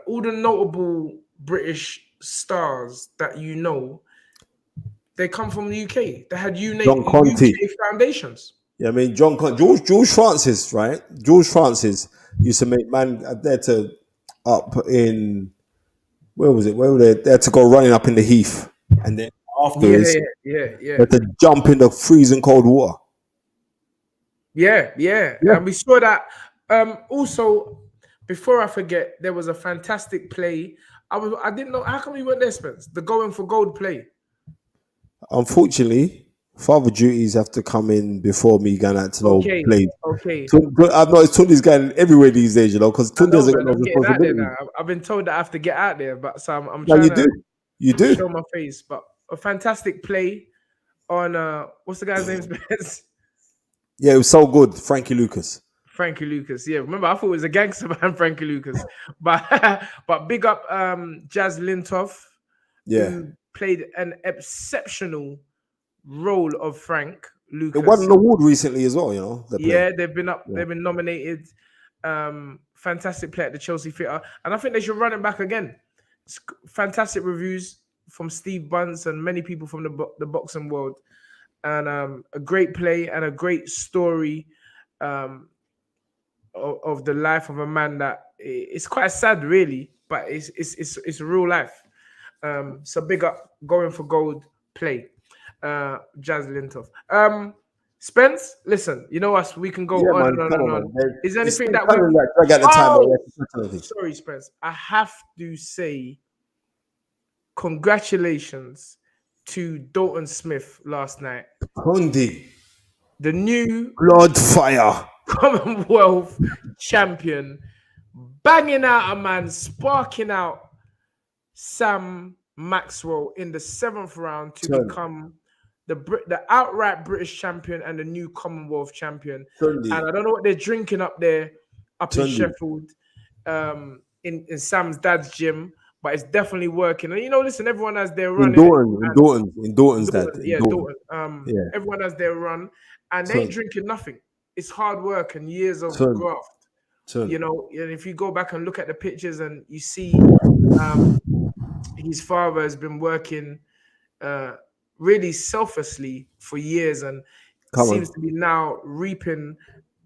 Speaker 1: all the notable British stars that you know, they come from the UK. They had UK foundations.
Speaker 4: Yeah, I mean, George Francis, right? George Francis used to make man there to up in, where was it? Where were they? They had to go running up in the heath, and then afterwards,
Speaker 1: they
Speaker 4: had to jump in the freezing cold water.
Speaker 1: Yeah. And we saw that. Also, before I forget, there was a fantastic play. I didn't know, how come we weren't there, Spence? The Going for Gold play.
Speaker 4: Unfortunately, father duties have to come in before me going out to no play.
Speaker 1: Okay.
Speaker 4: I've noticed Tunde's going everywhere these days, you know, because Tunde doesn't get no responsibility.
Speaker 1: I've been told that I have to get out there, but so I'm
Speaker 4: No,
Speaker 1: trying
Speaker 4: you do
Speaker 1: show my face. But a fantastic play on what's the guy's name, Spence?
Speaker 4: Yeah, it was so good, Frankie Lucas.
Speaker 1: Yeah, remember I thought it was a gangster man, Frankie Lucas. But big up Jazz Lintoff, who played an exceptional role of Frank Lucas.
Speaker 4: It won an award recently as well, you know.
Speaker 1: They've been up, they've been nominated. Fantastic play at the Chelsea Theatre, and I think they should run it back again. It's fantastic reviews from Steve Bunce and many people from the boxing world, and a great play and a great story of the life of a man that it's quite sad, really, but it's real life. So big up Going for Gold play, Jazz Lintoff. Spence, listen, you know us, we can go on and on. Is there anything that sorry, Spence, I have to say congratulations to Dalton Smith last night.
Speaker 4: Tunde,
Speaker 1: the new
Speaker 4: blood fire
Speaker 1: Commonwealth champion, banging out a man, sparking out Sam Maxwell in the 7th round to become the outright British champion and the new Commonwealth champion. And I don't know what they're drinking up there, in Sheffield, in Sam's dad's gym, but it's definitely working. And you know, listen, everyone has their run.
Speaker 4: In Dalton's dad.
Speaker 1: Dalton. Everyone has their run, and they ain't drinking nothing. It's hard work and years of graft. You know, and if you go back and look at the pictures and you see his father has been working really selflessly for years and seems to be now reaping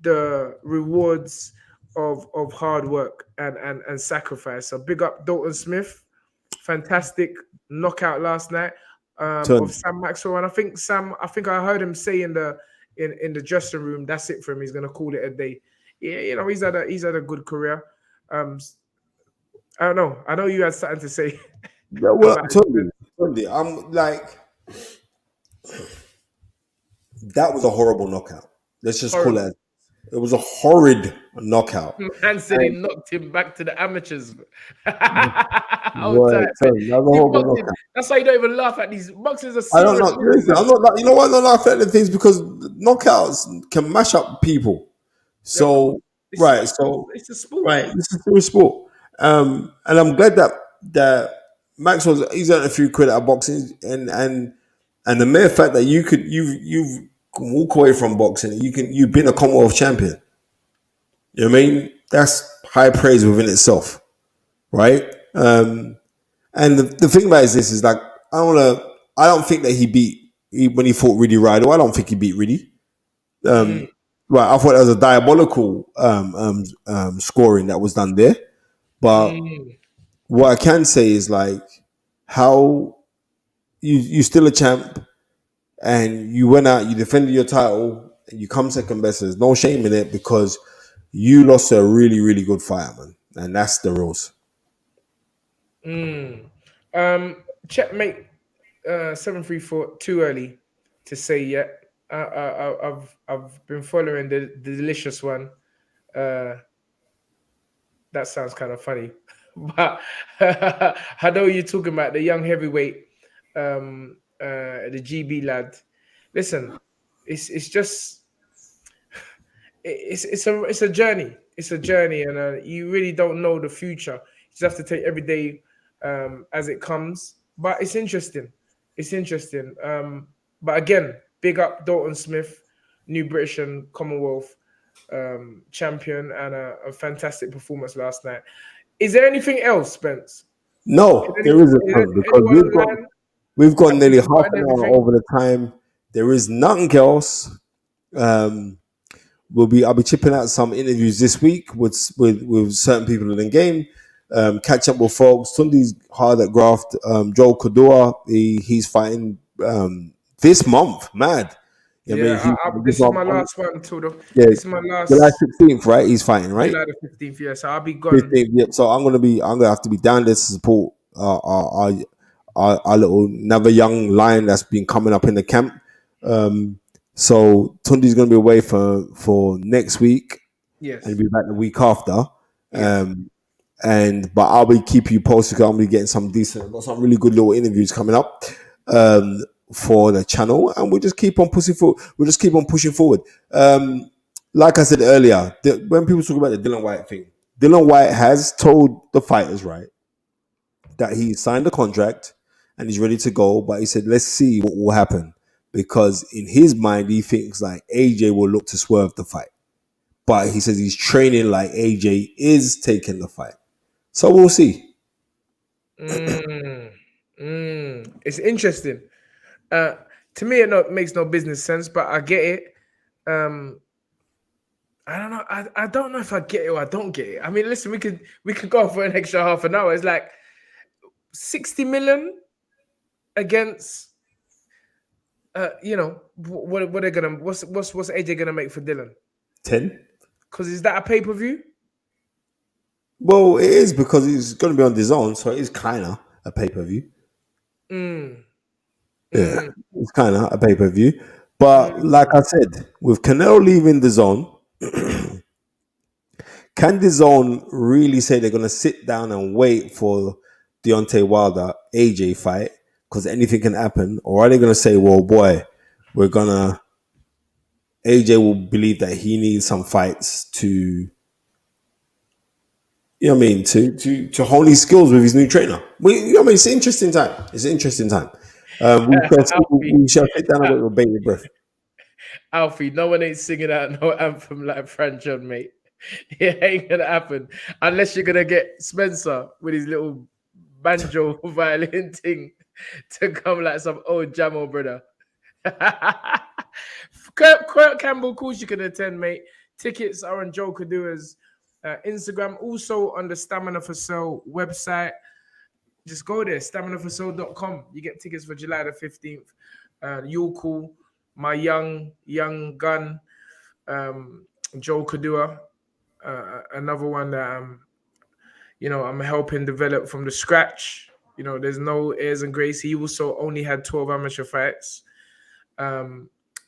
Speaker 1: the rewards of hard work and sacrifice. So big up Dalton Smith. Fantastic knockout last night of Sam Maxwell. And I think I heard him say in the dressing room, that's it for him. He's gonna call it a day. Yeah, you know, he's had a good career. I don't know. I know you had something to say.
Speaker 4: Yeah, well, Tunde, I'm like, that was a horrible knockout. Let's just call it. It was a horrid knockout.
Speaker 1: Man said he knocked him back to the amateurs. That's why you don't even laugh at these boxers.
Speaker 4: I'm not. You know why I'm not laughing at the things, because knockouts can mash up people. So it's a sport. Right, it's a serious sport. And I'm glad that Maxwell's he's earned a few quid out of boxing, and the mere fact that you've can walk away from boxing, you've been a Commonwealth champion. You know what I mean? That's high praise within itself, right? And And the thing about it is this is like I don't think that when he fought Rudy Rido, I don't think he beat Rudy.
Speaker 1: Mm,
Speaker 4: Right, I thought that was a diabolical scoring that was done there. But
Speaker 1: mm,
Speaker 4: what I can say is like how you still a champ and you went out, you defended your title, and you come second best. There's no shame in it because you lost to a really, really good fighter, man. And that's the rules.
Speaker 1: mm. Checkmate 734, too early to say yet. I've been following the delicious one. That sounds kind of funny, but I know you're talking about the young heavyweight, the GB lad. Listen, it's just it's a journey. It's a journey, and you really don't know the future. You just have to take every day as it comes. But it's interesting. It's interesting. But again, big up Dalton Smith, new British and Commonwealth champion, and a fantastic performance last night. Is there anything else, Spence?
Speaker 4: No, there isn't, man, because
Speaker 1: Anyone online?
Speaker 4: we've got
Speaker 1: Have
Speaker 4: nearly
Speaker 1: we
Speaker 4: half
Speaker 1: forgotten
Speaker 4: an hour
Speaker 1: everything?
Speaker 4: over the time. There is nothing else. I'll be chipping out some interviews this week with certain people in the game. Catch up with folks. Tunde's hard at graft. Joe Kodua, he's fighting this month. Mad. I mean,
Speaker 1: Yeah, this is my last one until
Speaker 4: yeah,
Speaker 1: this is my
Speaker 4: July
Speaker 1: last
Speaker 4: 16th, right? He's fighting, right?
Speaker 1: July the 15th. Yeah, so I'll be gone.
Speaker 4: 15th, yep. So I'm gonna have to be down there to support our little another young lion that's been coming up in the camp. So Tunde's gonna be away for next week
Speaker 1: Yes.
Speaker 4: and be back the week after.
Speaker 1: Yes.
Speaker 4: But I'll be keeping you posted. I'll be getting some some really good little interviews coming up for the channel, and we'll just keep on pushing forward. We'll just keep on pushing forward. Like I said earlier, when people talk about the Dillian White thing, Dillian White has told the fighters, right, that he signed the contract and he's ready to go, but he said, let's see what will happen. Because in his mind, he thinks like AJ will look to swerve the fight. But he says he's training like AJ is taking the fight. So we'll see.
Speaker 1: It's interesting. To me, it makes no business sense, but I get it. I don't know. I don't know if I get it or I don't get it. I mean, listen, we could go for an extra half an hour. It's like 60 million against what they're gonna what's AJ gonna make for Dillian?
Speaker 4: 10?
Speaker 1: Because is that a pay-per-view?
Speaker 4: Well, it is because he's going to be on DAZN, so it is kind of a pay-per-view. Yeah, it's kind of a pay-per-view. But like I said, with Canelo leaving DAZN, can DAZN really say they're going to sit down and wait for Deontay Wilder AJ fight because anything can happen, or are they going to say, well, boy, AJ will believe that he needs some fights to, to hone his skills with his new trainer. It's an interesting time. It's an interesting time. We shall sit down and wait with bated breath.
Speaker 1: Alfie, no one ain't singing out no anthem like Franchon, mate. It ain't gonna happen unless you're gonna get Spencer with his little banjo violin thing to come like some old Jamo brother. Kurt Campbell, of course you can attend, mate. Tickets are on Joe Kadua's Instagram, also on the Stamina for Sale website. Just go there, staminaforsale.com. You get tickets for July the 15th. You're cool. My young gun, Joe Kadua, another one that I'm helping develop from the scratch. There's no airs and grace. He also only had 12 amateur fights,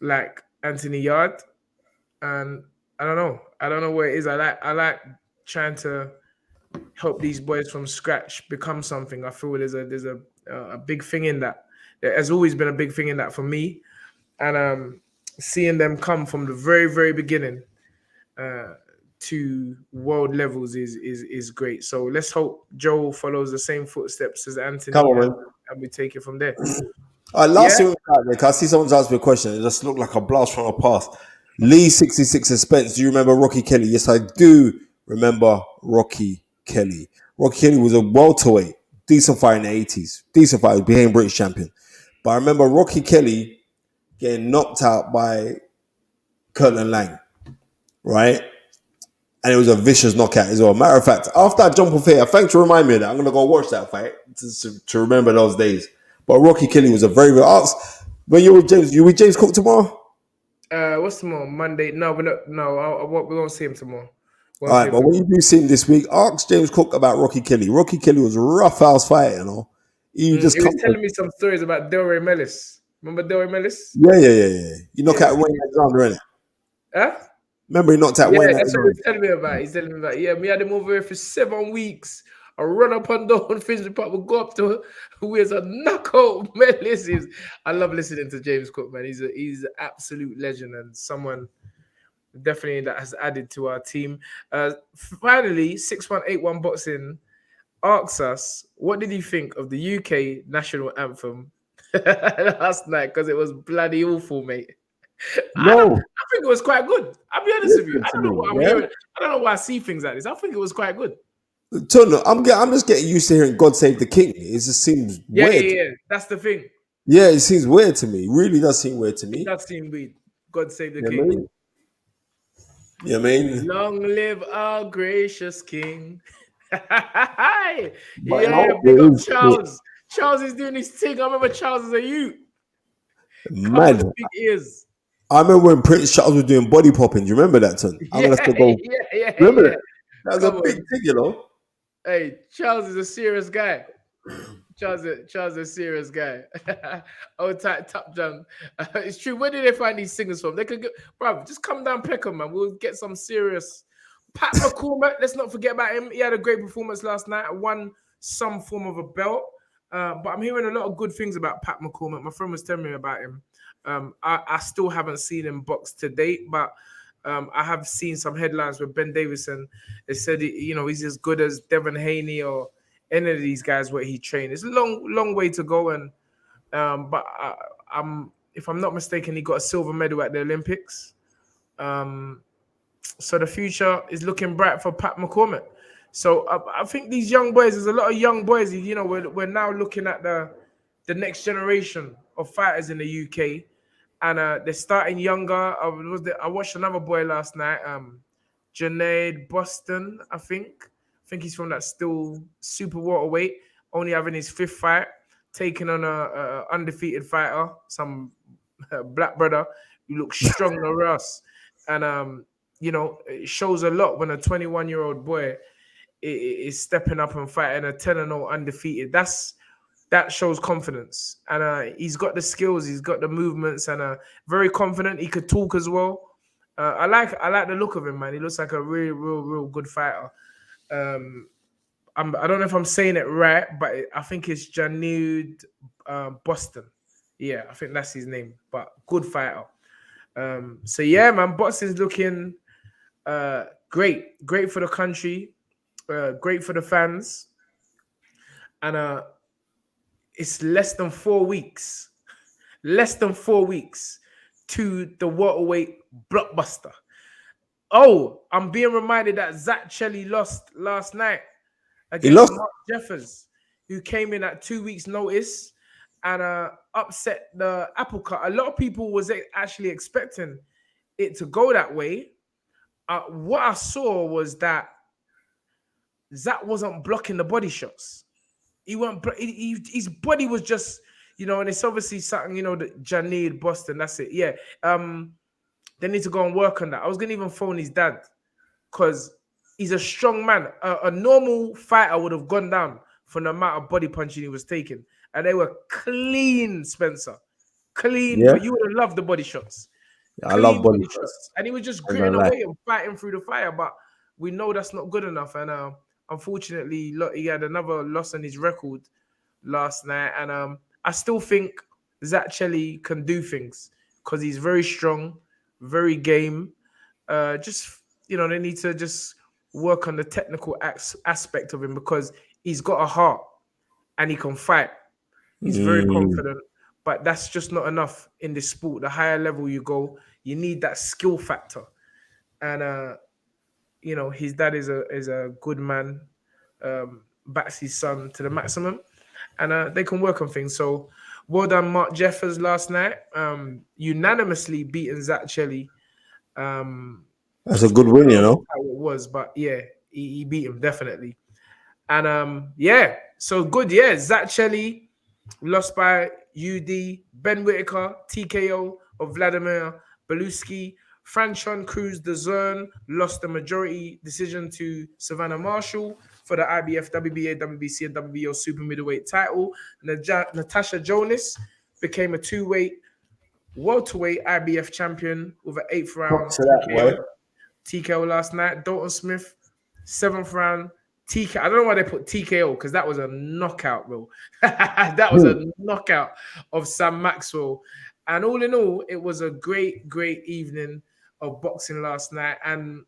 Speaker 1: like Anthony Yard, and I don't know what it is. I like trying to help these boys from scratch become something. I feel there's a big thing in that. There has always been a big thing in that for me, and seeing them come from the very, very beginning to world levels is great. So let's hope Joe follows the same footsteps as Anthony.
Speaker 4: Come on, man.
Speaker 1: And we take it from there.
Speaker 4: Last thing out there, because I see someone's asked me a question. It just looked like a blast from the past. Lee 66 Spence. Do you remember Rocky Kelly? Yes, I do remember Rocky Kelly. Rocky Kelly was a welterweight, decent fight in the 80s. Decent fight, became British champion. But I remember Rocky Kelly getting knocked out by Curtin Lang, right? And it was a vicious knockout as well. Matter of fact, after I jump off here, thanks for reminding me of that. I'm going to go watch that fight to remember those days. But Rocky Kelly was a very good ask. When you with James Cook tomorrow?
Speaker 1: What's tomorrow? Monday? No, we're not. No, we won't see him tomorrow.
Speaker 4: All right, but when you do see him this week, ask James Cook about Rocky Kelly. Rocky Kelly was a rough house fight, you know. He was
Speaker 1: telling me some stories about Delray Mellis. Remember Delray Mellis?
Speaker 4: Yeah. You knock out Wayne Alexander, innit?
Speaker 1: Huh?
Speaker 4: Remember he knocked out Wayne
Speaker 1: That's
Speaker 4: Alexander?
Speaker 1: what he's telling me about. He's telling me about, we had him over here for 7 weeks. I run up and down Finsbury Park. We go up to who is a knockout Mellis. I love listening to James Cook, man. He's an absolute legend and someone definitely that has added to our team. Finally, 6181 Boxing asks us, what did you think of the UK national anthem last night? Because it was bloody awful, mate.
Speaker 4: No.
Speaker 1: I think it was quite good. I'll be honest with you. I don't know what I'm hearing. I don't know why I see things like this. I think it was quite good.
Speaker 4: Tunde, I'm just getting used to hearing God Save the King. It just seems weird.
Speaker 1: Yeah. That's the thing.
Speaker 4: Yeah, it seems weird to me. It really does seem weird to me.
Speaker 1: It does seem weird. God Save the King.
Speaker 4: Yeah, man.
Speaker 1: Long live our gracious King. Big up Charles. Charles is doing his thing. I remember Charles as a youth.
Speaker 4: Man.
Speaker 1: Big ears.
Speaker 4: I remember when Prince Charles was doing body popping. Do you remember that, Tunde? I'm gonna have to go. Remember that? That was a big thing, you know.
Speaker 1: Hey, Charles is a serious guy. Charles is a serious guy. Old tight top jump. It's true. Where did they find these singers from? They could go, bro. Just come down Peckham, man. We'll get some serious. Pat McCormack. Let's not forget about him. He had a great performance last night. Won some form of a belt. But I'm hearing a lot of good things about Pat McCormack. My friend was telling me about him. I still haven't seen him box to date, but I have seen some headlines with Ben Davison. They said, he's as good as Devin Haney or any of these guys where he trained. It's a long way to go. And but if I'm not mistaken, he got a silver medal at the Olympics. So the future is looking bright for Pat McCormack. So I think these young boys, there's a lot of young boys. We're now looking at the next generation of fighters in the UK. And they're starting younger. I watched another boy last night, Junaid Boston, I think. I think he's from that still super welterweight, only having his 5th fight, taking on a undefeated fighter, some black brother who looks strong than us. And, it shows a lot when a 21-year-old boy is stepping up and fighting a 10-0 undefeated. That shows confidence, and he's got the skills, he's got the movements, and very confident. He could talk as well. I like the look of him, man. He looks like a real good fighter. I don't know if I'm saying it right, but I think it's Junaid Boston. Yeah, I think that's his name. But good fighter. So yeah, man, boxing's looking great for the country, great for the fans, and it's less than 4 weeks to the welterweight blockbuster. Oh, I'm being reminded that Zach Chelly lost last night against Mark Jeffers, who came in at 2 weeks' notice and upset the apple cart. A lot of people was actually expecting it to go that way. What I saw was that Zach wasn't blocking the body shots. His body was just, and it's obviously something, the Junaid Boston, that's it. Yeah. They need to go and work on that. I was going to even phone his dad because he's a strong man. A normal fighter would have gone down for the amount of body punching he was taking. And they were clean, Spencer. Clean. Yeah. But you would have loved the body shots.
Speaker 4: Yeah, I love body shots.
Speaker 1: And he was just gritting away and fighting through the fire. But we know that's not good enough. And unfortunately, he had another loss on his record last night. And I still think Zach Chelly can do things because he's very strong, very game. They need to just work on the technical aspect of him because he's got a heart and he can fight. He's very confident, but that's just not enough in this sport. The higher level you go, you need that skill factor. And his dad is a good man. Batsy's son to the maximum, and they can work on things. So well done, Mark Jeffers last night. Unanimously beating Zach Chelli.
Speaker 4: That's a good win, you know.
Speaker 1: How it was, but yeah, he beat him definitely. And yeah, so good. Yeah, Zach Chelli lost by UD. Ben Whitaker TKO of Vladimir Beluski. Franchon-Cruz DAZN lost the majority decision to Savannah Marshall for the IBF, WBA, WBC, and WBO super middleweight title. Natasha Jonas became a two-weight welterweight IBF champion with an 8th round TKO last night. Dalton Smith, 7th round TKO. I don't know why they put TKO because that was a knockout, bro. That was a knockout of Sam Maxwell. And all in all, it was a great, great evening of boxing last night. And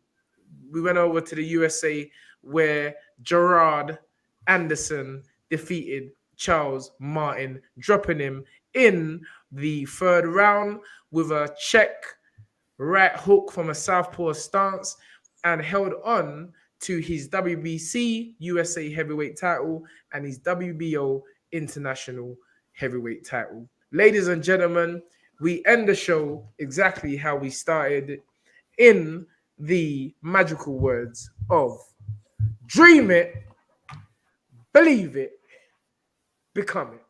Speaker 1: we went over to the USA where Gerard Anderson defeated Charles Martin, dropping him in the 3rd round with a check right hook from a southpaw stance and held on to his WBC USA heavyweight title and his WBO international heavyweight title. Ladies and gentlemen, we end the show exactly how we started, in the magical words of dream it, believe it, become it.